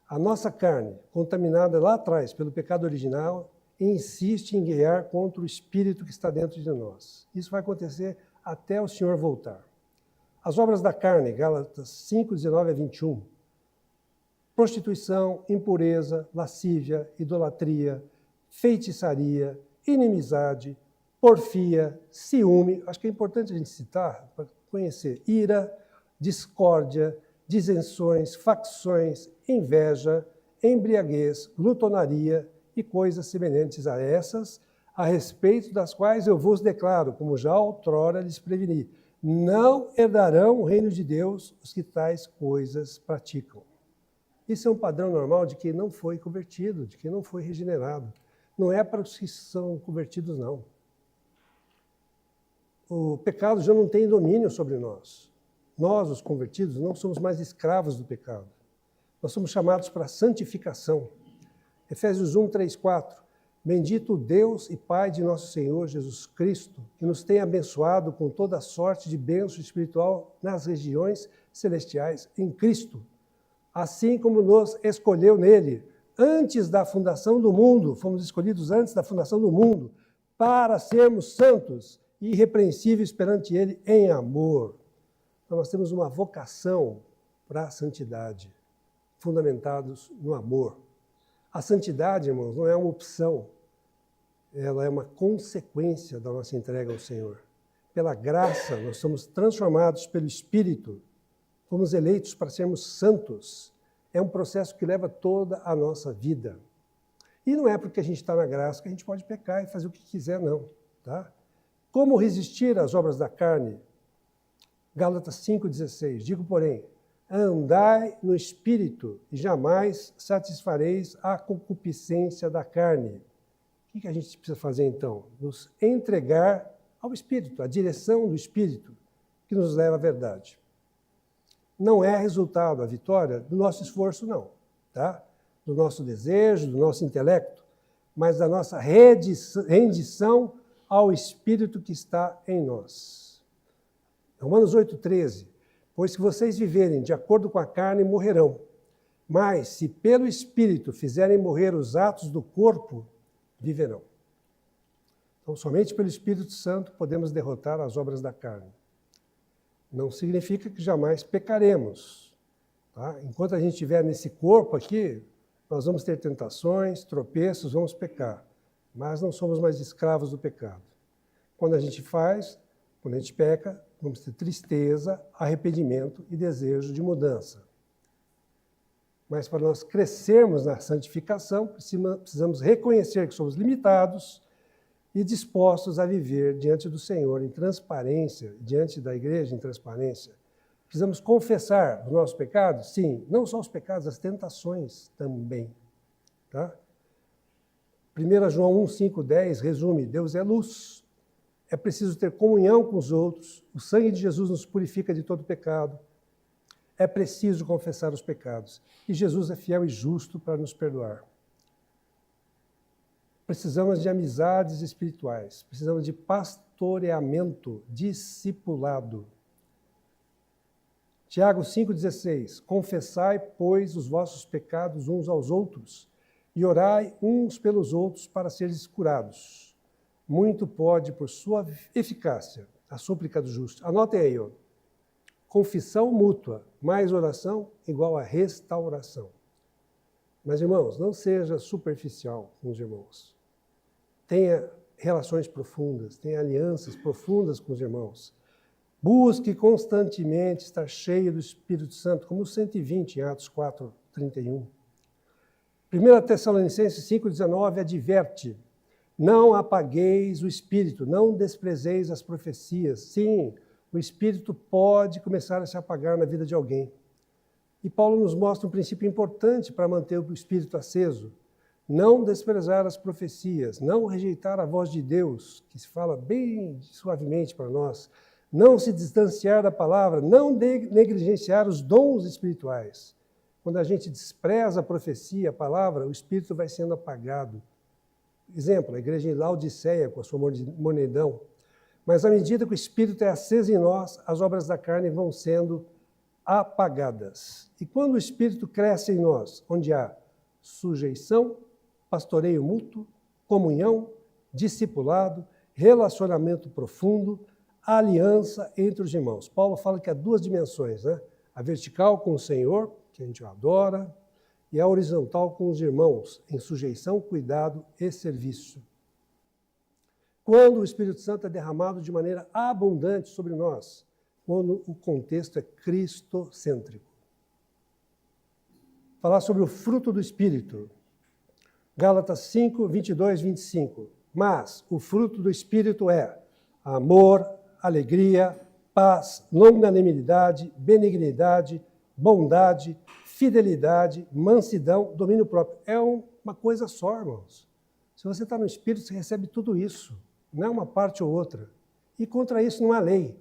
A nossa carne, contaminada lá atrás pelo pecado original, insiste em guerrear contra o espírito que está dentro de nós. Isso vai acontecer até o Senhor voltar. As obras da carne, Gálatas 5, 19 a 21. Prostituição, impureza, lascívia, idolatria, feitiçaria, inimizade, porfia, ciúme. Acho que é importante a gente citar, para conhecer. Ira, discórdia, disenções, facções, inveja, embriaguez, glutonaria e coisas semelhantes a essas, a respeito das quais eu vos declaro, como já outrora lhes preveni, não herdarão o reino de Deus os que tais coisas praticam. Isso é um padrão normal de quem não foi convertido, de quem não foi regenerado. Não é para os que são convertidos, não. O pecado já não tem domínio sobre nós. Nós, os convertidos, não somos mais escravos do pecado. Nós somos chamados para a santificação. Efésios 1, 3, 4. Bendito o Deus e Pai de nosso Senhor Jesus Cristo, que nos tem abençoado com toda sorte de bênção espiritual nas regiões celestiais em Cristo, assim como nos escolheu nele, antes da fundação do mundo, fomos escolhidos antes da fundação do mundo, para sermos santos e irrepreensíveis perante ele em amor. Então, nós temos uma vocação para a santidade, fundamentados no amor. A santidade, irmãos, não é uma opção, ela é uma consequência da nossa entrega ao Senhor. Pela graça, nós somos transformados pelo Espírito, fomos eleitos para sermos santos. É um processo que leva toda a nossa vida. E não é porque a gente está na graça que a gente pode pecar e fazer o que quiser, não. Tá? Como resistir às obras da carne? Gálatas 5,16. Digo, porém, andai no Espírito e jamais satisfareis a concupiscência da carne, O que a gente precisa fazer então? Nos entregar ao Espírito, à direção do Espírito, que nos leva à verdade. Não é resultado, a vitória, do nosso esforço, não, tá? Do nosso desejo, do nosso intelecto, mas da nossa rendição ao Espírito que está em nós. Romanos 8,13. Pois se vocês viverem de acordo com a carne, morrerão. Mas se pelo Espírito fizerem morrer os atos do corpo, viverão. Então, somente pelo Espírito Santo podemos derrotar as obras da carne. Não significa que jamais pecaremos. Tá? Enquanto a gente estiver nesse corpo aqui, nós vamos ter tentações, tropeços, vamos pecar. Mas não somos mais escravos do pecado. Quando a gente peca, vamos ter tristeza, arrependimento e desejo de mudança. Mas para nós crescermos na santificação, precisamos reconhecer que somos limitados e dispostos a viver diante do Senhor em transparência, diante da igreja em transparência. Precisamos confessar os nossos pecados? Sim, não só os pecados, as tentações também. Tá? 1 João 1,5,10 resume: Deus é luz. É preciso ter comunhão com os outros. O sangue de Jesus nos purifica de todo pecado. É preciso confessar os pecados. E Jesus é fiel e justo para nos perdoar. Precisamos de amizades espirituais. Precisamos de pastoreamento, discipulado. Tiago 5,16. Confessai, pois, os vossos pecados uns aos outros e orai uns pelos outros para seres curados. Muito pode, por sua eficácia, a súplica do justo. Anotem aí, ó. Confissão mútua, mais oração, igual a restauração. Mas, irmãos, não seja superficial com os irmãos. Tenha relações profundas, tenha alianças profundas com os irmãos. Busque constantemente estar cheio do Espírito Santo, como o 120 em Atos 4:31. 1 Tessalonicenses 5,19 adverte: não apagueis o Espírito, não desprezeis as profecias. Sim, o Espírito pode começar a se apagar na vida de alguém. E Paulo nos mostra um princípio importante para manter o Espírito aceso. Não desprezar as profecias, não rejeitar a voz de Deus, que se fala bem suavemente para nós, não se distanciar da palavra, não negligenciar os dons espirituais. Quando a gente despreza a profecia, a palavra, o Espírito vai sendo apagado. Exemplo, a igreja em Laodiceia, com a sua mornidão. Mas à medida que o Espírito é aceso em nós, as obras da carne vão sendo apagadas. E quando o Espírito cresce em nós, onde há sujeição, pastoreio mútuo, comunhão, discipulado, relacionamento profundo, aliança entre os irmãos. Paulo fala que há duas dimensões, né? A vertical com o Senhor, que a gente adora, e a horizontal com os irmãos, em sujeição, cuidado e serviço. Quando o Espírito Santo é derramado de maneira abundante sobre nós, quando o contexto é cristocêntrico. Falar sobre o fruto do Espírito. Gálatas 5, 22, 25. Mas o fruto do Espírito é amor, alegria, paz, longanimidade, benignidade, bondade, fidelidade, mansidão, domínio próprio. É uma coisa só, irmãos. Se você está no Espírito, você recebe tudo isso. Não é uma parte ou outra. E contra isso não há lei.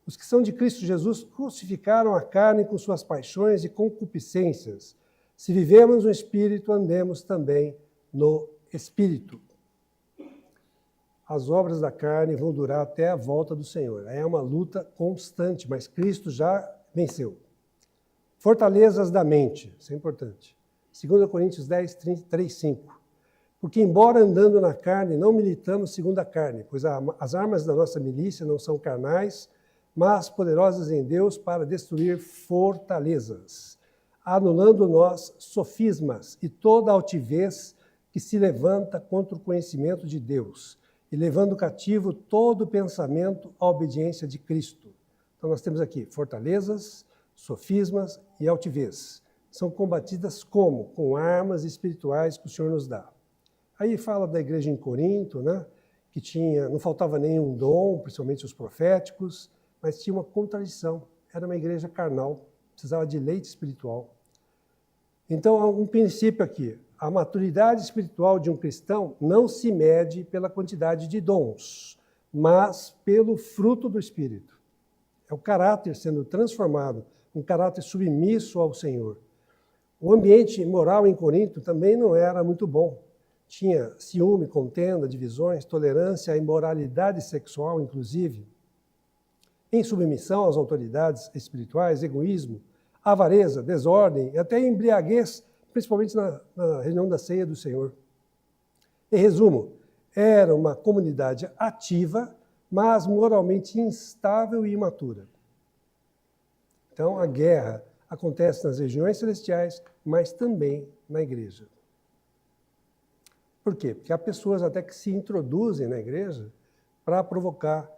Os que são de Cristo Jesus crucificaram a carne com suas paixões e concupiscências. Se vivemos no Espírito, andemos também no Espírito. As obras da carne vão durar até a volta do Senhor. É uma luta constante, mas Cristo já venceu. Fortalezas da mente, isso é importante. 2 Coríntios 10, 3, 5. Porque, embora andando na carne, não militamos segundo a carne, pois as armas da nossa milícia não são carnais, mas poderosas em Deus para destruir fortalezas, anulando nós sofismas e toda altivez que se levanta contra o conhecimento de Deus, e levando cativo todo pensamento à obediência de Cristo. Então nós temos aqui fortalezas, sofismas e altivez. São combatidas como? Com armas espirituais que o Senhor nos dá. Aí fala da igreja em Corinto, né, que não faltava nenhum dom, principalmente os proféticos, mas tinha uma contradição. Era uma igreja carnal, precisava de leite espiritual. Então, há um princípio aqui. a maturidade espiritual de um cristão não se mede pela quantidade de dons, mas pelo fruto do Espírito. É o caráter sendo transformado, um caráter submisso ao Senhor. O ambiente moral em Corinto também não era muito bom. Tinha ciúme, contenda, divisões, tolerância à imoralidade sexual, inclusive, insubmissão às autoridades espirituais, egoísmo, avareza, desordem e até embriaguez, principalmente na reunião da ceia do Senhor. Em resumo, era uma comunidade ativa, mas moralmente instável e imatura. Então, a guerra acontece nas regiões celestiais, mas também na igreja. Por quê? Porque há pessoas até que se introduzem na igreja para provocar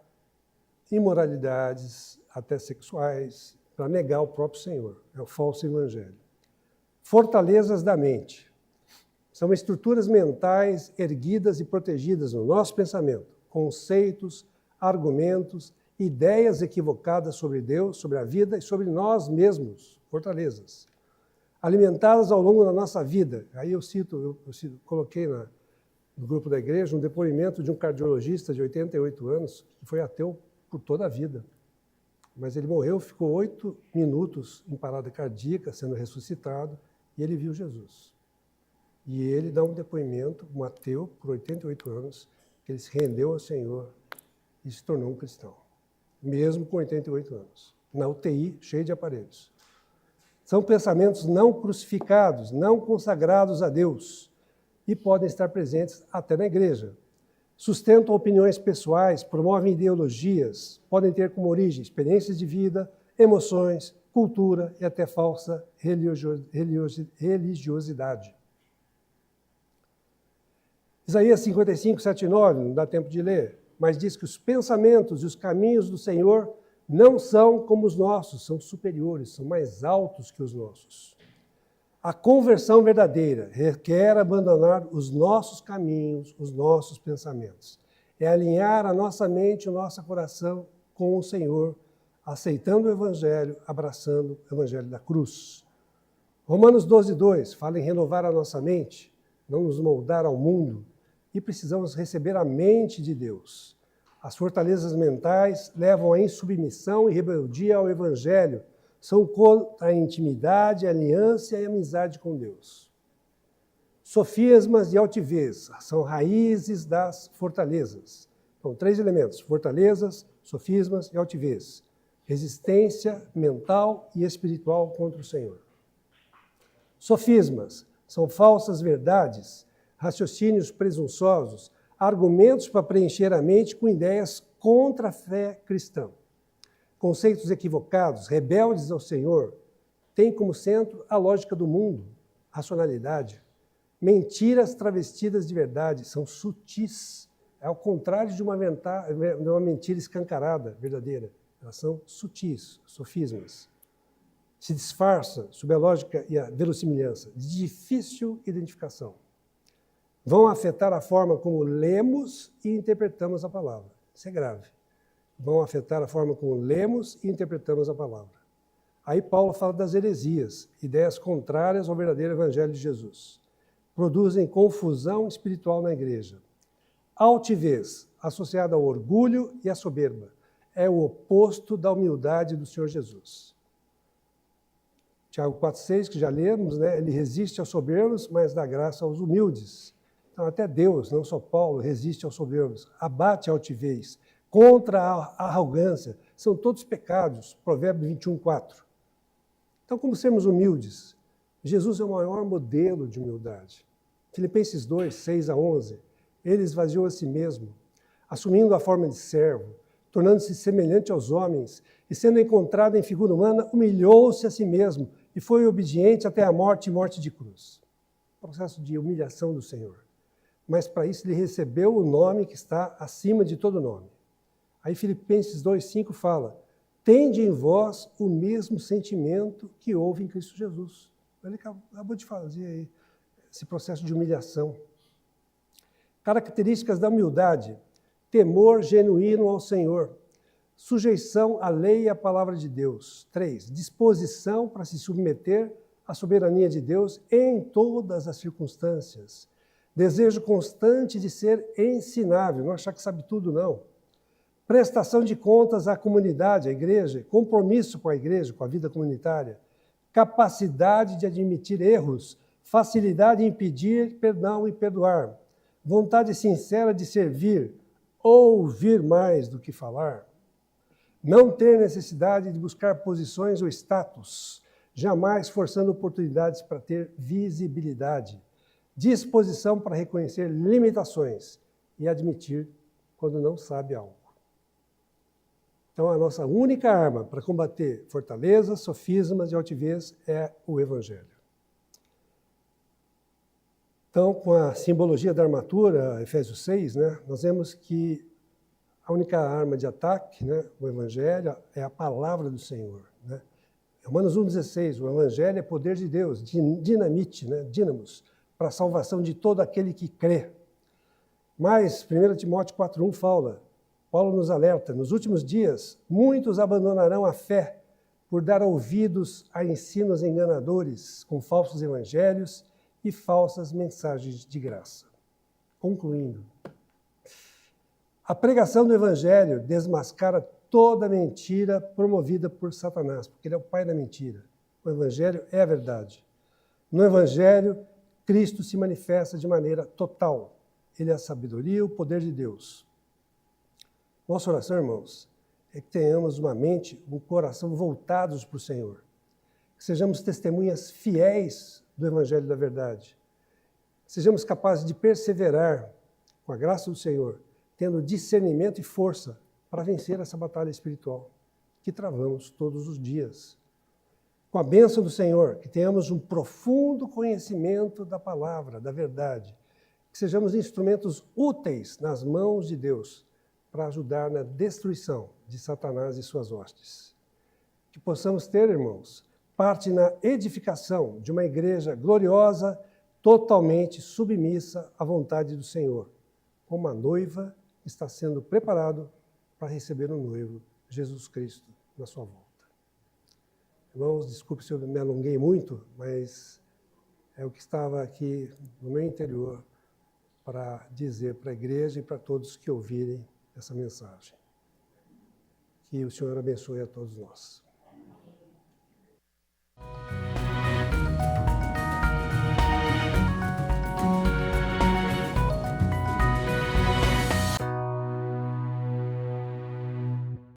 imoralidades, até sexuais, para negar o próprio Senhor. É o falso evangelho. Fortalezas da mente. São estruturas mentais erguidas e protegidas no nosso pensamento. Conceitos, argumentos, ideias equivocadas sobre Deus, sobre a vida e sobre nós mesmos. Fortalezas. Alimentadas ao longo da nossa vida. Aí eu coloquei no grupo da igreja um depoimento de um cardiologista de 88 anos, que foi ateu por toda a vida. Mas ele morreu, ficou 8 minutos em parada cardíaca, sendo ressuscitado, e ele viu Jesus. E ele dá um depoimento, um ateu, por 88 anos, que ele se rendeu ao Senhor e se tornou um cristão, mesmo com 88 anos, na UTI, cheio de aparelhos. São pensamentos não crucificados, não consagrados a Deus, e podem estar presentes até na igreja. Sustentam opiniões pessoais, promovem ideologias, podem ter como origem experiências de vida, emoções, cultura e até falsa religiosidade. Isaías 55, 7 e 9, não dá tempo de ler, mas diz que os pensamentos e os caminhos do Senhor não são como os nossos, são superiores, são mais altos que os nossos. A conversão verdadeira requer abandonar os nossos caminhos, os nossos pensamentos. É alinhar a nossa mente e o nosso coração com o Senhor, aceitando o Evangelho, abraçando o Evangelho da cruz. Romanos 12, 2 fala em renovar a nossa mente, não nos moldar ao mundo, e precisamos receber a mente de Deus. As fortalezas mentais levam à insubmissão e rebeldia ao Evangelho, são contra a intimidade, a aliança e a amizade com Deus. Sofismas e altivez são raízes das fortalezas. Então, 3 elementos: fortalezas, sofismas e altivez. Resistência mental e espiritual contra o Senhor. Sofismas são falsas verdades, raciocínios presunçosos, argumentos para preencher a mente com ideias contra a fé cristã. Conceitos equivocados, rebeldes ao Senhor, têm como centro a lógica do mundo, racionalidade. Mentiras travestidas de verdade, são sutis. É ao contrário de uma mentira escancarada, verdadeira. Elas são sutis, sofismas. Se disfarça sob a lógica e a verossimilhança, de difícil identificação. Vão afetar a forma como lemos e interpretamos a palavra. Isso é grave. Vão afetar a forma como lemos e interpretamos a palavra. Aí Paulo fala das heresias, ideias contrárias ao verdadeiro evangelho de Jesus. Produzem confusão espiritual na igreja. Altivez, associada ao orgulho e à soberba, é o oposto da humildade do Senhor Jesus. Tiago 4,6, que já lemos, né? Ele resiste aos soberbos, mas dá graça aos humildes. Então, até Deus, não só Paulo, resiste aos soberbos, abate a altivez, contra a arrogância, são todos pecados, Provérbios 21, 4. Então, como sermos humildes? Jesus é o maior modelo de humildade. Filipenses 2, 6 a 11, ele esvaziou a si mesmo, assumindo a forma de servo, tornando-se semelhante aos homens, e sendo encontrado em figura humana, humilhou-se a si mesmo, e foi obediente até a morte e morte de cruz. Processo de humilhação do Senhor. Mas para isso ele recebeu o nome que está acima de todo nome. Aí Filipenses 2,5 fala, tende em vós o mesmo sentimento que houve em Cristo Jesus. Ele acabou de fazer aí esse processo de humilhação. Características da humildade: temor genuíno ao Senhor, sujeição à lei e à palavra de Deus. 3, disposição para se submeter a soberania de Deus em todas as circunstâncias. Desejo constante de ser ensinável, não achar que sabe tudo, não. Prestação de contas à comunidade, à igreja, compromisso com a igreja, com a vida comunitária, capacidade de admitir erros, facilidade em pedir perdão e perdoar, vontade sincera de servir, ouvir mais do que falar, não ter necessidade de buscar posições ou status, jamais forçando oportunidades para ter visibilidade, disposição para reconhecer limitações e admitir quando não sabe algo. Então, a nossa única arma para combater fortalezas, sofismas e altivez é o Evangelho. Então, com a simbologia da armadura, Efésios 6, nós vemos que a única arma de ataque, o Evangelho, é a palavra do Senhor. Romanos 1,16, o Evangelho é poder de Deus, dinamite, dínamos, para a salvação de todo aquele que crê. Mas, 1 Timóteo 4,1 fala, Paulo nos alerta, nos últimos dias, muitos abandonarão a fé por dar ouvidos a ensinos enganadores, com falsos evangelhos e falsas mensagens de graça. Concluindo, a pregação do Evangelho desmascara toda mentira promovida por Satanás, porque ele é o pai da mentira. O Evangelho é a verdade. No Evangelho, Cristo se manifesta de maneira total. Ele é a sabedoria e o poder de Deus. Nossa oração, irmãos, é que tenhamos uma mente, um coração voltados para o Senhor. Que sejamos testemunhas fiéis do Evangelho da verdade. Sejamos capazes de perseverar, com a graça do Senhor, tendo discernimento e força para vencer essa batalha espiritual que travamos todos os dias. Com a bênção do Senhor, que tenhamos um profundo conhecimento da palavra, da verdade. Que sejamos instrumentos úteis nas mãos de Deus para ajudar na destruição de Satanás e suas hostes. Que possamos ter, irmãos, parte na edificação de uma igreja gloriosa, totalmente submissa à vontade do Senhor, como a noiva está sendo preparado para receber o noivo, Jesus Cristo, na sua volta. Irmãos, desculpe se eu me alonguei muito, mas é o que estava aqui no meu interior para dizer para a igreja e para todos que ouvirem essa mensagem. Que o Senhor abençoe a todos nós.